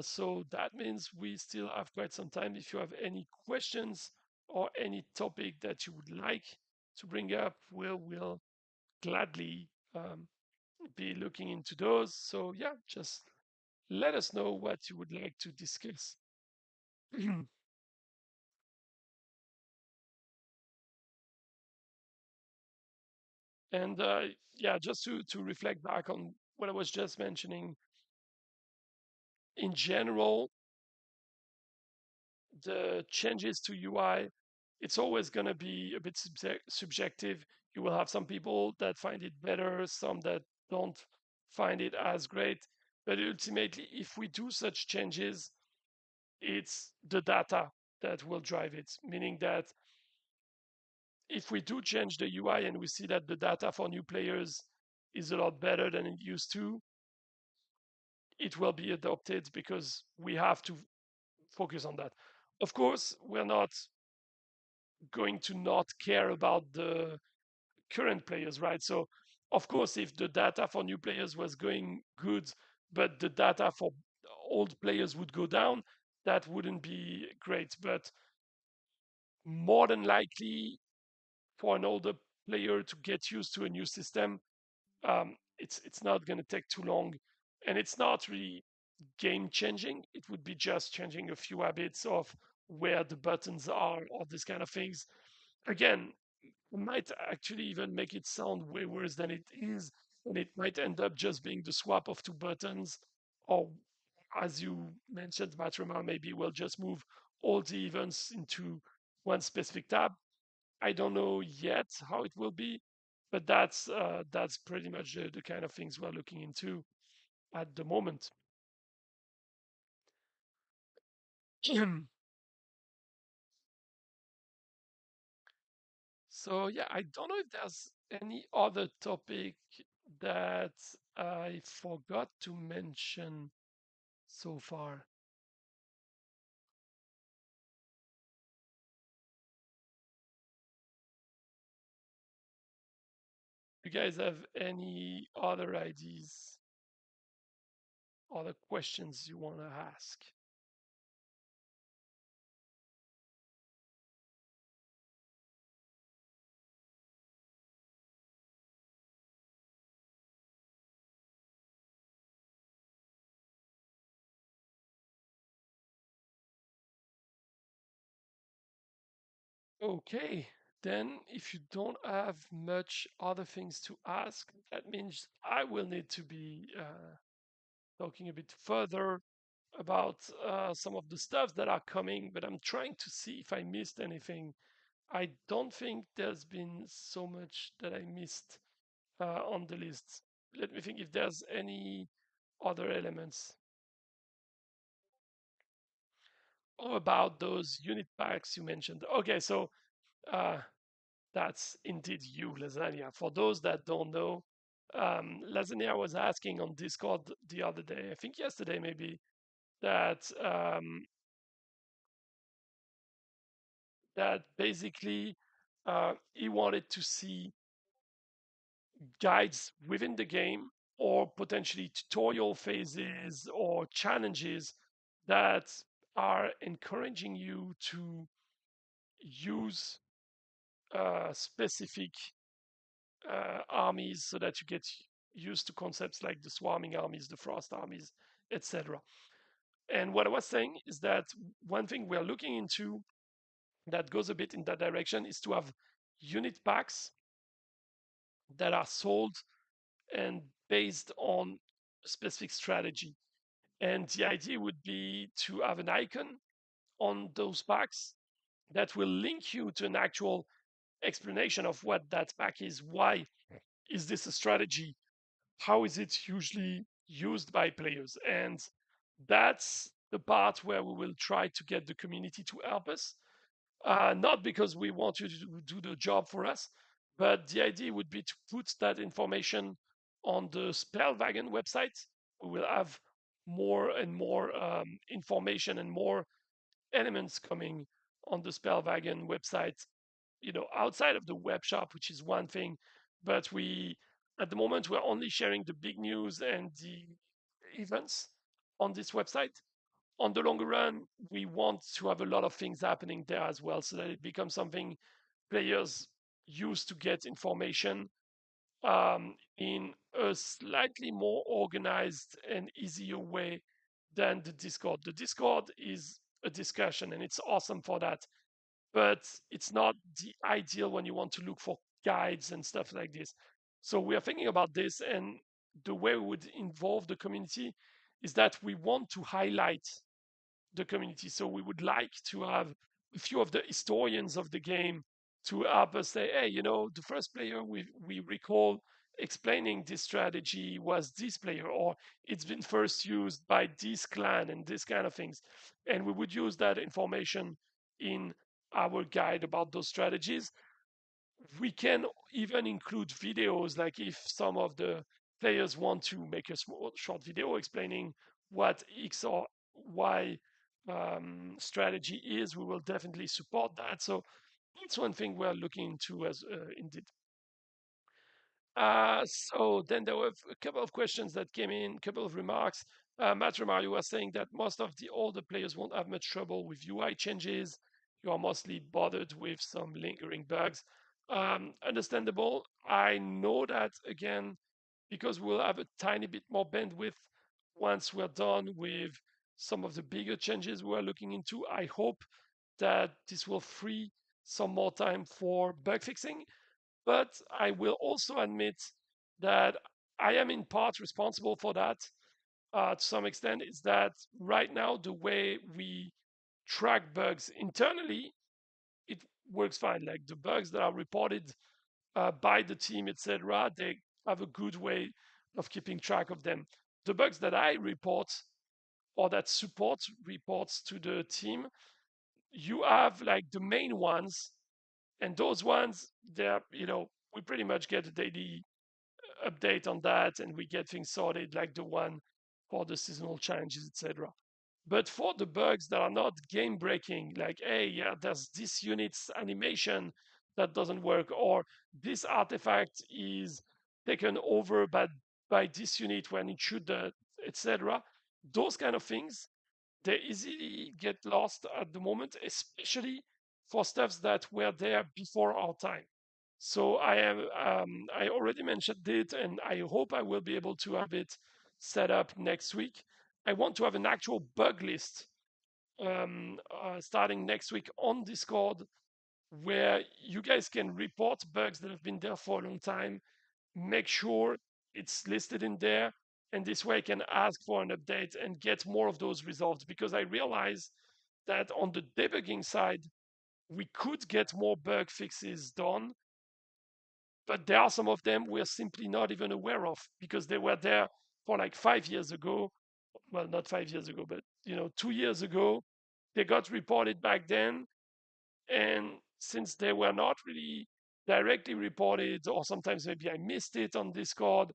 Speaker 1: So that means we still have quite some time. If you have any questions or any topic that you would like to bring up, we'll gladly be looking into those. So yeah, just let us know what you would like to discuss. And yeah, just to reflect back on what I was just mentioning, in general, the changes to UI, it's always going to be a bit subjective. You will have some people that find it better, some that don't find it as great. But ultimately, if we do such changes, it's the data that will drive it, meaning that if we do change the UI and we see that the data for new players is a lot better than it used to, it will be adopted because we have to focus on that. Of course, we're not going to not care about the current players, right? So, of course, if the data for new players was going good, but the data for old players would go down, that wouldn't be great. But more than likely, for an older player to get used to a new system, it's not going to take too long, and it's not really game changing. It would be just changing a few habits of where the buttons are or these kind of things. Again, might actually even make it sound way worse than it is, and it might end up just being the swap of two buttons, or as you mentioned, Matthremar, maybe we'll just move all the events into one specific tab. I don't know yet how it will be, but that's pretty much the kind of things we're looking into at the moment. So yeah, I don't know if there's any other topic that I forgot to mention so far. You guys have any other ideas, other questions you want to ask? Okay, then if you don't have much other things to ask, that means I will need to be talking a bit further about some of the stuff that are coming, but I'm trying to see if I missed anything. I don't think there's been so much that I missed on the list. Let me think if there's any other elements. about those unit packs you mentioned. Okay, so uh, that's indeed you, Lasagna. For those that don't know, Lasagna was asking on Discord the other day, I think yesterday maybe, that that basically he wanted to see guides within the game or potentially tutorial phases or challenges that are encouraging you to use specific armies so that you get used to concepts like the swarming armies, the frost armies, etc. And what I was saying is that one thing we're looking into that goes a bit in that direction is to have unit packs that are sold and based on a specific strategy. And the idea would be to have an icon on those packs that will link you to an actual explanation of what that pack is. Why is this a strategy? How is it usually used by players? And that's the part where we will try to get the community to help us. Not because we want you to do the job for us, but the idea would be to put that information on the Spellwagon website. We will have more and more information and more elements coming on the Spellwagon website, outside of the web shop, which is one thing, but at the moment, we're only sharing the big news and the events on this website. On the longer run, we want to have a lot of things happening there as well, so that it becomes something players use to get information in a slightly more organized and easier way than the Discord. The Discord is a discussion, and it's awesome for that, but it's not the ideal when you want to look for guides and stuff like this. So we are thinking about this, and the way we would involve the community is that we want to highlight the community. So we would like to have a few of the historians of the game to help us say, hey, the first player we recall explaining this strategy was this player, or it's been first used by this clan and this kind of things. And we would use that information in our guide about those strategies. We can even include videos, like if some of the players want to make a small short video explaining what X or Y strategy is, we will definitely support that. So that's one thing we're looking into as indeed. So then there were a couple of questions that came in, a couple of remarks. Matthremar, you were saying that most of the older players won't have much trouble with UI changes. You are mostly bothered with some lingering bugs. Understandable. I know that, again, because we'll have a tiny bit more bandwidth once we're done with some of the bigger changes we're looking into. I hope that this will free some more time for bug fixing. But I will also admit that I am in part responsible for that to some extent. Is that right now the way we track bugs internally, it works fine. Like the bugs that are reported by the team, etc., they have a good way of keeping track of them. The bugs that I report or that support reports to the team, you have like the main ones, and those ones, they're, we pretty much get a daily update on that, and we get things sorted, like the one for the seasonal challenges, etc. But for the bugs that are not game breaking, like, hey, yeah, there's this unit's animation that doesn't work, or this artifact is taken over by this unit when it should, etc. Those kind of things, they easily get lost at the moment, especially for stuffs that were there before our time. So I already mentioned it, and I hope I will be able to have it set up next week. I want to have an actual bug list starting next week on Discord, where you guys can report bugs that have been there for a long time, make sure it's listed in there, and this way I can ask for an update and get more of those resolved, because I realize that on the debugging side, we could get more bug fixes done, but there are some of them we're simply not even aware of because they were there for like 5 years ago. Well, not 5 years ago, but 2 years ago, they got reported back then, and since they were not really directly reported, or sometimes maybe I missed it on Discord,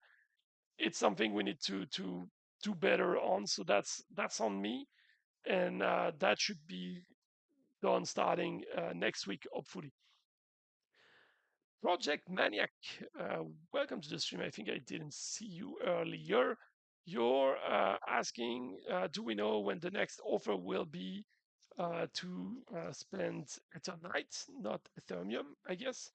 Speaker 1: it's something we need to do better on. So that's on me, and that should be done starting next week, hopefully. Project Maniac, welcome to the stream. I think I didn't see you earlier. You're asking, do we know when the next offer will be to spend Eternite, not Ethereum, I guess,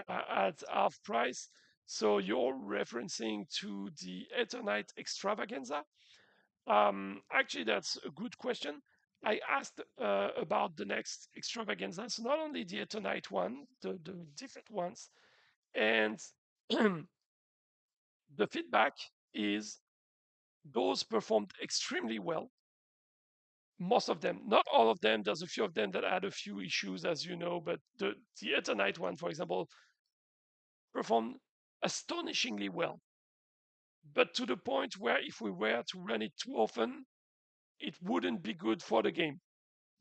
Speaker 1: at half price? So you're referencing to the Eternite extravaganza? Actually, that's a good question. I asked about the next extravaganza, so not only the Eternite one, the different ones, and the feedback is those performed extremely well. Most of them, not all of them. There's a few of them that had a few issues, as you know, but the Eternite one, for example, performed astonishingly well. But to the point where if we were to run it too often, it wouldn't be good for the game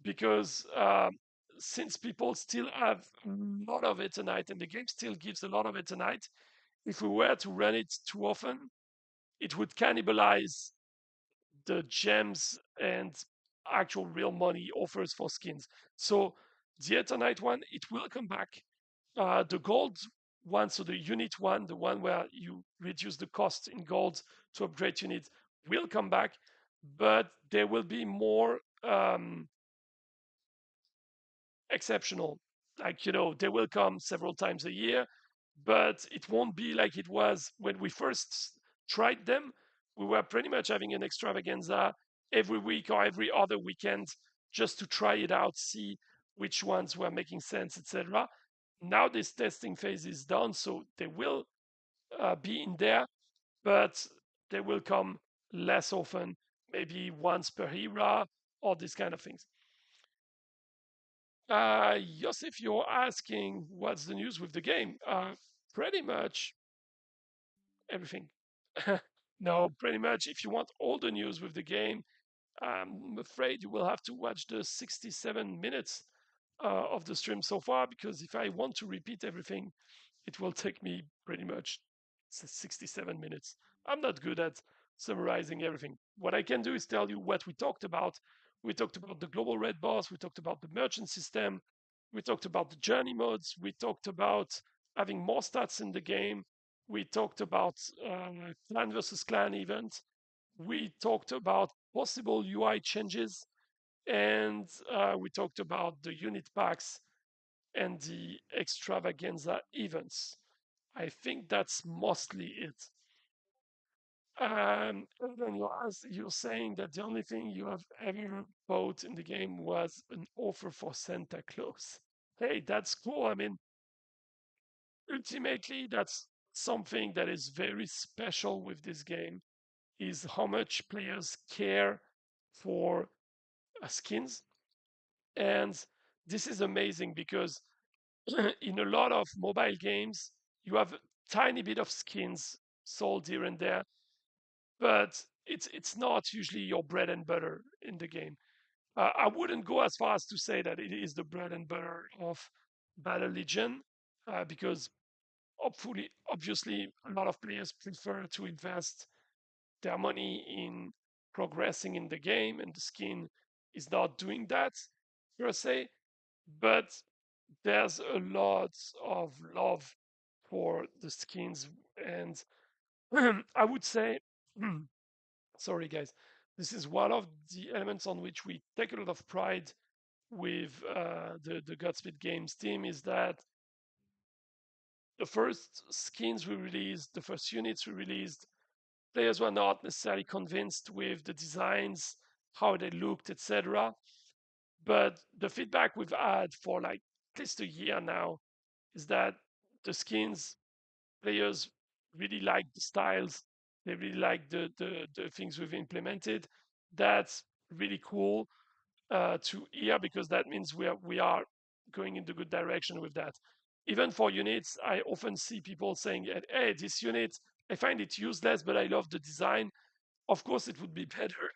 Speaker 1: because since people still have a lot of Eternite and the game still gives a lot of Eternite, if we were to run it too often, it would cannibalize the gems and actual real money offers for skins. So the Eternite one, it will come back. The gold one, so the unit one, the one where you reduce the cost in gold to upgrade units, will come back, but there will be more exceptional. Like, they will come several times a year, but it won't be like it was when we first tried them. We were pretty much having an extravaganza every week or every other weekend just to try it out, see which ones were making sense, etc. Now this testing phase is done, so they will be in there, but they will come less often, maybe once per era, all these kind of things. Yosef, you're asking what's the news with the game. Pretty much everything. No, pretty much. If you want all the news with the game, I'm afraid you will have to watch the 67 minutes of the stream so far, because if I want to repeat everything, it will take me pretty much 67 minutes. I'm not good at summarizing everything. What I can do is tell you what we talked about. We talked about the global red boss, we talked about the merchant system, we talked about the journey modes, we talked about having more stats in the game, we talked about clan versus clan event, we talked about possible UI changes, and we talked about the unit packs and the extravaganza events. I think that's mostly it. And then you're saying that the only thing you have ever bought in the game was an offer for Santa Claus. Hey, that's cool. I mean, ultimately, that's something that is very special with this game, is how much players care for skins. And this is amazing because in a lot of mobile games, you have a tiny bit of skins sold here and there, but it's not usually your bread and butter in the game. I wouldn't go as far as to say that it is the bread and butter of Battle Legion, because obviously, a lot of players prefer to invest their money in progressing in the game, and the skin is not doing that per se. But there's a lot of love for the skins, and I would say, sorry guys, this is one of the elements on which we take a lot of pride with the Godspeed Games team, is that the first skins we released, the first units we released, players were not necessarily convinced with the designs, how they looked, etc. But the feedback we've had for like at least a year now is that the skins, players really like the styles, they really like the things we've implemented. That's really cool to hear, because that means we are going in the good direction with that. Even for units, I often see people saying, "Hey, this unit, I find it useless, but I love the design." Of course, it would be better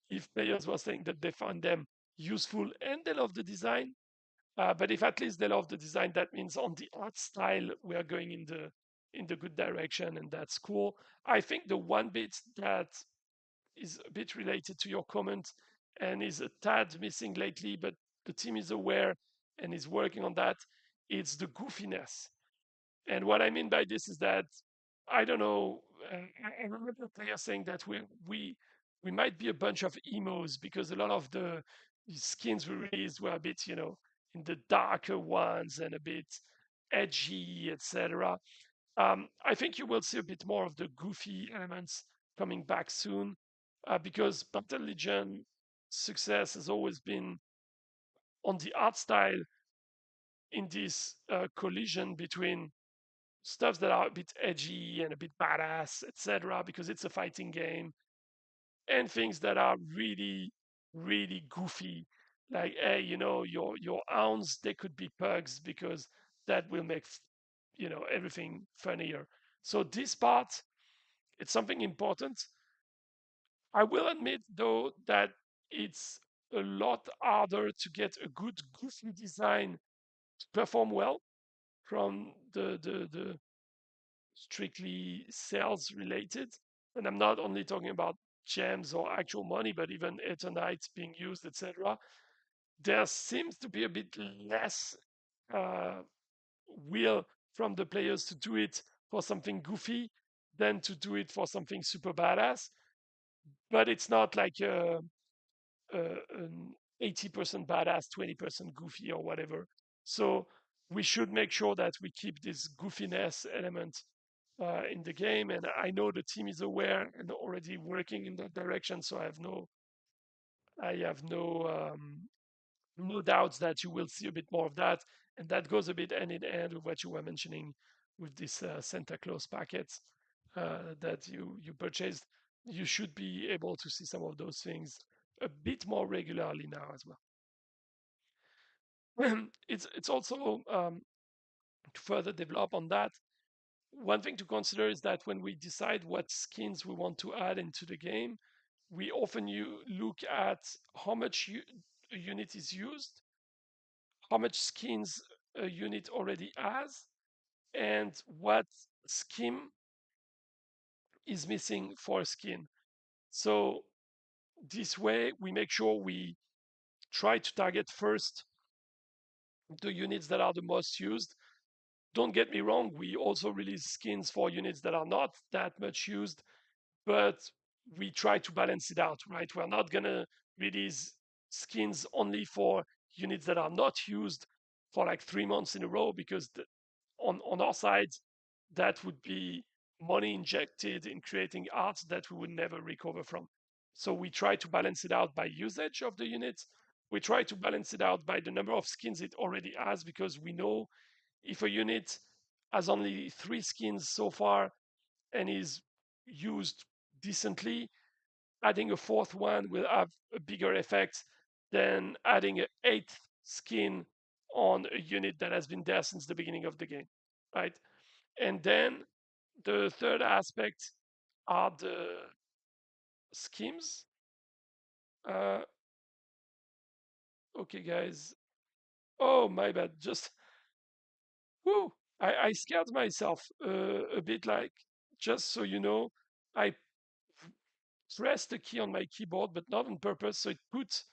Speaker 1: if players were saying that they found them useful and they love the design. But if at least they love the design, that means on the art style we are going in the good direction, and that's cool. I think the one bit that is a bit related to your comment and is a tad missing lately, but the team is aware and is working on that. It's the goofiness. And what I mean by this is that I don't know. I remember the player saying that we might be a bunch of emos because a lot of the skins we released were a bit, in the darker ones and a bit edgy, etc. I think you will see a bit more of the goofy elements coming back soon, because Battle Legion success has always been on the art style in this collision between stuff that are a bit edgy and a bit badass, etc., because it's a fighting game, and things that are really, really goofy, like hey, your hounds they could be pugs because that will make everything funnier. So this part, it's something important. I will admit though that it's a lot harder to get a good goofy design to perform well from the strictly sales related. And I'm not only talking about gems or actual money, but even Eternite being used, etc. There seems to be a bit less uh, will from the players to do it for something goofy than to do it for something super badass. But it's not like an 80% badass, 20% goofy or whatever. So we should make sure that we keep this goofiness element in the game. And I know the team is aware and already working in that direction. So I have no doubts that you will see a bit more of that. And that goes a bit hand in hand with what you were mentioning with this Santa Claus packets that you purchased. You should be able to see some of those things a bit more regularly now as well. It's also to further develop on that. One thing to consider is that when we decide what skins we want to add into the game, we often look at how much a unit is used, how much skins a unit already has, and what skin is missing for a skin. So this way, we make sure we try to target first the units that are the most used. Don't get me wrong, we also release skins for units that are not that much used, but we try to balance it out, right? We're not gonna release skins only for units that are not used for like 3 months in a row because on our side, that would be money injected in creating art that we would never recover from. So we try to balance it out by usage of the unit. We try to balance it out by the number of skins it already has because we know if a unit has only 3 skins so far and is used decently, adding a fourth one will have a bigger effect than adding an eighth skin on a unit that has been there since the beginning of the game, right? And then the third aspect are the schemes. Uh, okay, guys. Oh, my bad. Just, whoo, I scared myself a bit. Like, just so you know, I pressed the key on my keyboard, but not on purpose. So it put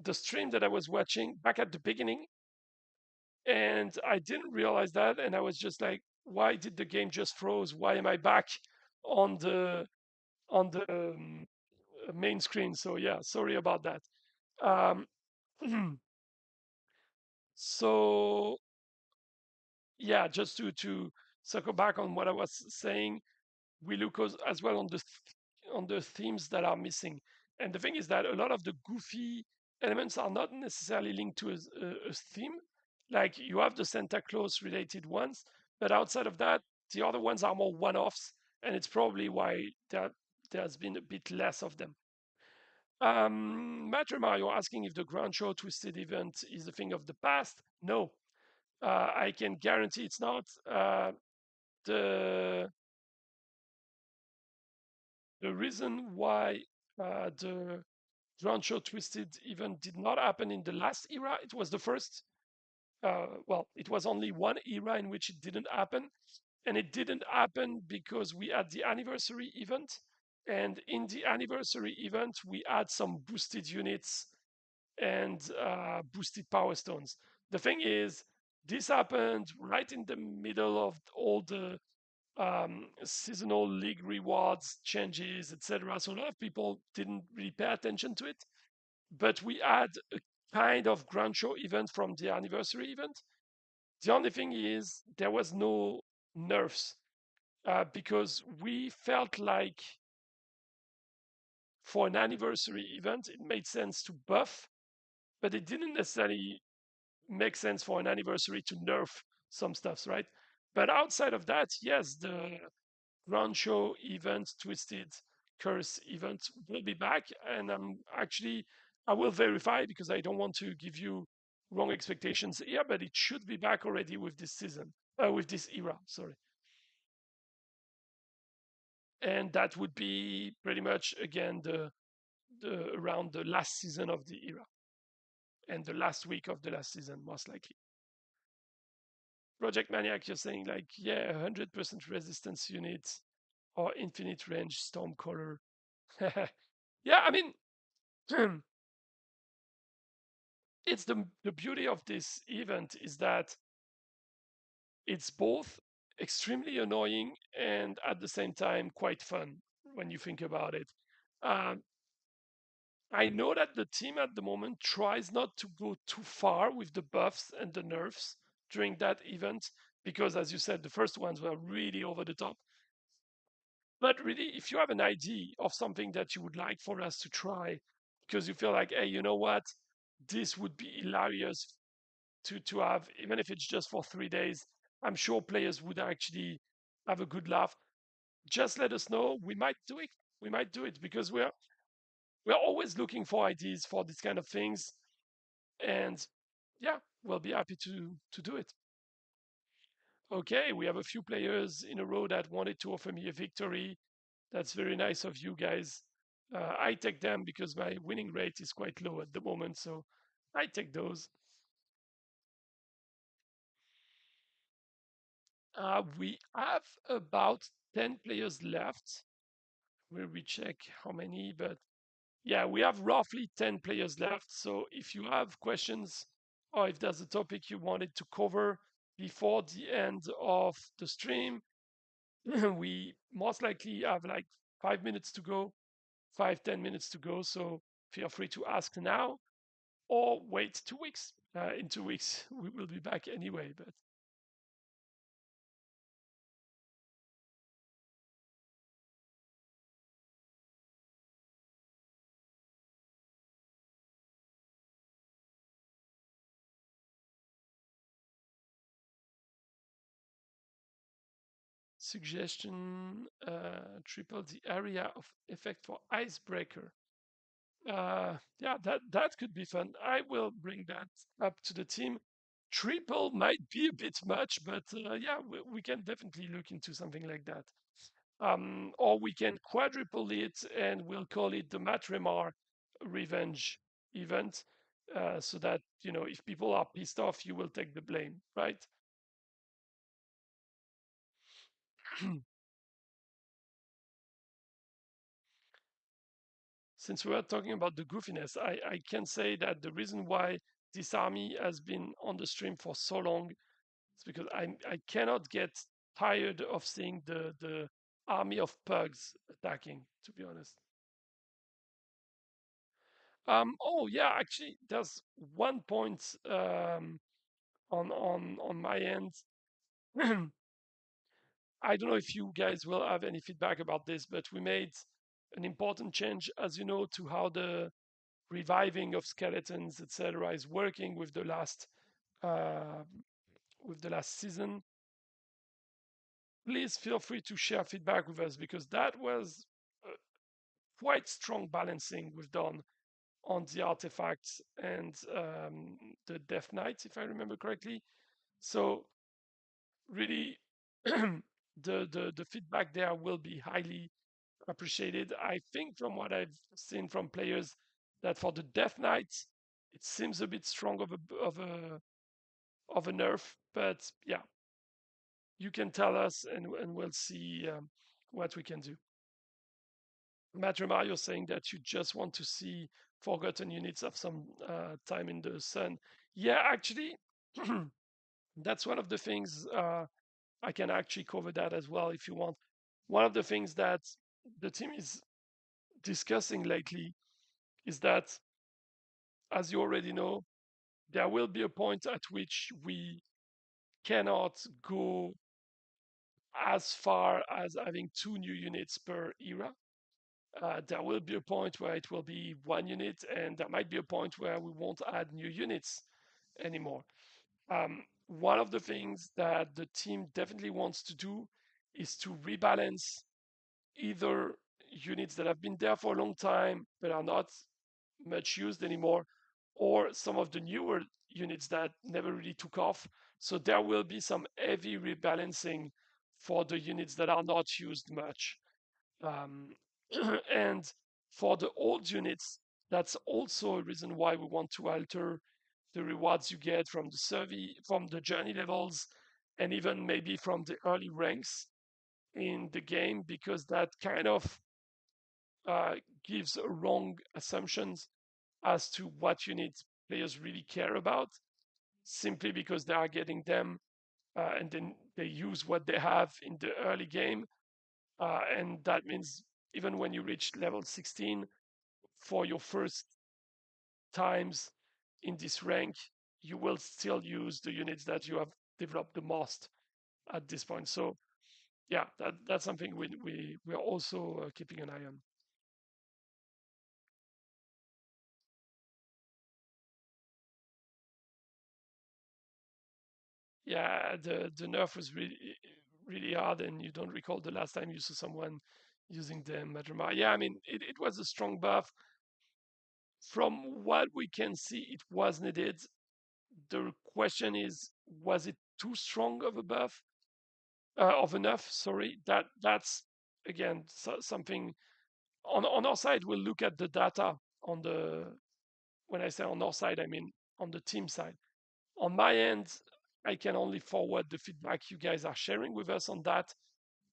Speaker 1: the stream that I was watching back at the beginning, and I didn't realize that. And I was just like, "Why did the game just froze? Why am I back on the main screen?" So yeah, sorry about that. Um, so yeah, just to circle back on what I was saying, we look as well on on the themes that are missing. And the thing is that a lot of the goofy elements are not necessarily linked to a theme. Like you have the Santa Claus related ones, but outside of that, the other ones are more one-offs, and it's probably why there's been a bit less of them. Matthremar, you're asking if the Ground Show Twisted event is a thing of the past. No, I can guarantee it's not. The the reason why the Droncho Twisted event did not happen in the last era. It was the first. Well, it was only one era in which it didn't happen, and it didn't happen because we had the anniversary event, and in the anniversary event we had some boosted units and boosted power stones. The thing is, this happened right in the middle of all the seasonal league rewards changes, etc. So a lot of people didn't really pay attention to it. But we had a kind of grand show event from the anniversary event. The only thing is there was no nerfs because we felt like for an anniversary event it made sense to buff, but it didn't necessarily make sense for an anniversary to nerf some stuffs, right? But outside of that, yes, the Grand Show event, Twisted Curse event will be back, and I will verify because I don't want to give you wrong expectations here, but it should be back already with this season, with this era. Sorry, and that would be pretty much again the around the last season of the era and the last week of the last season, most likely. Project Maniac, you're saying like, yeah, 100% resistance units or infinite range Stormcaller. Yeah, I mean, it's the beauty of this event is that it's both extremely annoying and at the same time quite fun when you think about it. Um, I know that the team at the moment tries not to go too far with the buffs and the nerfs during that event because, as you said, the first ones were really over the top. But really, if you have an idea of something that you would like for us to try, because you feel like, hey, you know what, this would be hilarious to have, even if it's just for 3 days. I'm sure players would actually have a good laugh. Just let us know. We might do it. We might do it because we're always looking for ideas for these kind of things, and yeah, we'll be happy to do it. Okay, we have a few players in a row that wanted to offer me a victory. That's very nice of you guys. I take them because my winning rate is quite low at the moment, so I take those. We have about 10 players left. We'll recheck how many, but yeah, we have roughly 10 players left. So if you have questions or if there's a topic you wanted to cover before the end of the stream, we most likely have like 5 minutes to go, 5, 10 minutes to go. So feel free to ask now or wait 2 weeks. In 2 weeks, we will be back anyway. But suggestion triple the area of effect for icebreaker. Yeah, that could be fun. I will bring that up to the team. Triple might be a bit much, but yeah, we can definitely look into something like that. Or we can quadruple it and we'll call it the Matthremar revenge event, so that if people are pissed off, you will take the blame, right? Since we are talking about the goofiness, I can say that the reason why this army has been on the stream for so long is because I cannot get tired of seeing the army of pugs attacking, to be honest. Oh yeah, actually, there's one point on my end. I don't know if you guys will have any feedback about this, but we made an important change, as you know, to how the reviving of skeletons, etc., is working uh, with the last season. Please feel free to share feedback with us because that was quite strong balancing we've done on the artifacts and the Death Knights, if I remember correctly. So really, the feedback there will be highly appreciated. I think from what I've seen from players, that for the Death Knight, it seems a bit strong of a nerf, but yeah, you can tell us, and we'll see what we can do. Matthremar, you're saying that you just want to see forgotten units of some time in the sun. Yeah, actually, that's one of the things I can actually cover that as well if you want. One of the things that the team is discussing lately is that, as you already know, there will be a point at which we cannot go as far as having 2 new units per era. There will be a point where it will be 1 unit, and there might be a point where we won't add new units anymore. One of the things that the team definitely wants to do is to rebalance either units that have been there for a long time but are not much used anymore, or some of the newer units that never really took off. So there will be some heavy rebalancing for the units that are not used much. Um, and for the old units, that's also a reason why we want to alter the rewards you get from the survey, from the journey levels, and even maybe from the early ranks in the game, because that kind of gives wrong assumptions as to what units players really care about, simply because they are getting them and then they use what they have in the early game. And that means even when you reach level 16 for your first times in this rank, you will still use the units that you have developed the most at this point. So yeah, that's something we are also keeping an eye on. Yeah, the nerf was really hard, and you don't recall the last time you saw someone using the Matthremar. Yeah, I mean it was a strong buff. From what we can see, it was needed. The question is, was it too strong of a buff? Of enough? Sorry, that's again something on our side. We'll look at the data on the. When I say on our side, I mean on the team side. On my end, I can only forward the feedback you guys are sharing with us on that.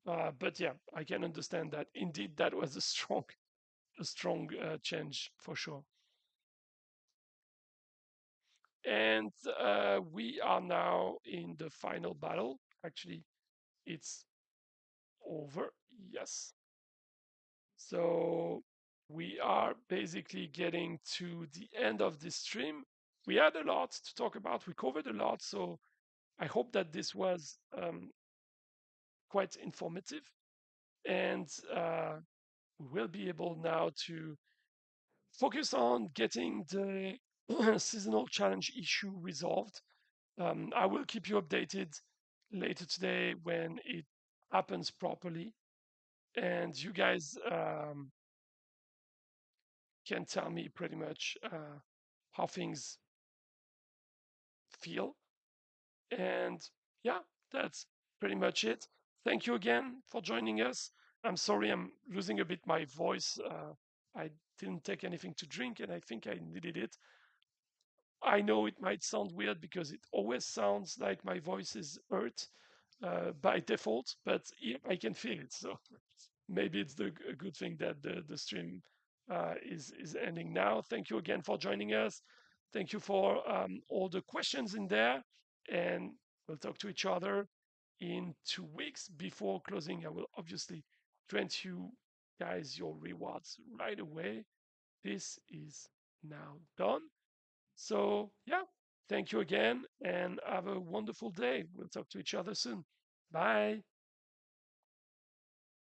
Speaker 1: But yeah, I can understand that indeed that was a strong change for sure. And we are now in the final battle. Actually, it's over. Yes. So we are basically getting to the end of this stream. We had a lot to talk about. We covered a lot. So I hope that this was quite informative. And we will be able now to focus on getting the seasonal challenge issue resolved. I will keep you updated later today when it happens properly. And you guys can tell me pretty much how things feel. And yeah, that's pretty much it. Thank you again for joining us. I'm sorry I'm losing a bit my voice. I didn't take anything to drink and I think I needed it. I know it might sound weird because it always sounds like my voice is hurt by default, but yeah, I can feel it. So maybe it's a good thing that the stream is ending now. Thank you again for joining us. Thank you for all the questions in there, and we'll talk to each other in 2 weeks. Before closing, I will obviously grant you guys your rewards right away. This is now done. So yeah, thank you again, and have a wonderful day. We'll talk to each other soon. Bye.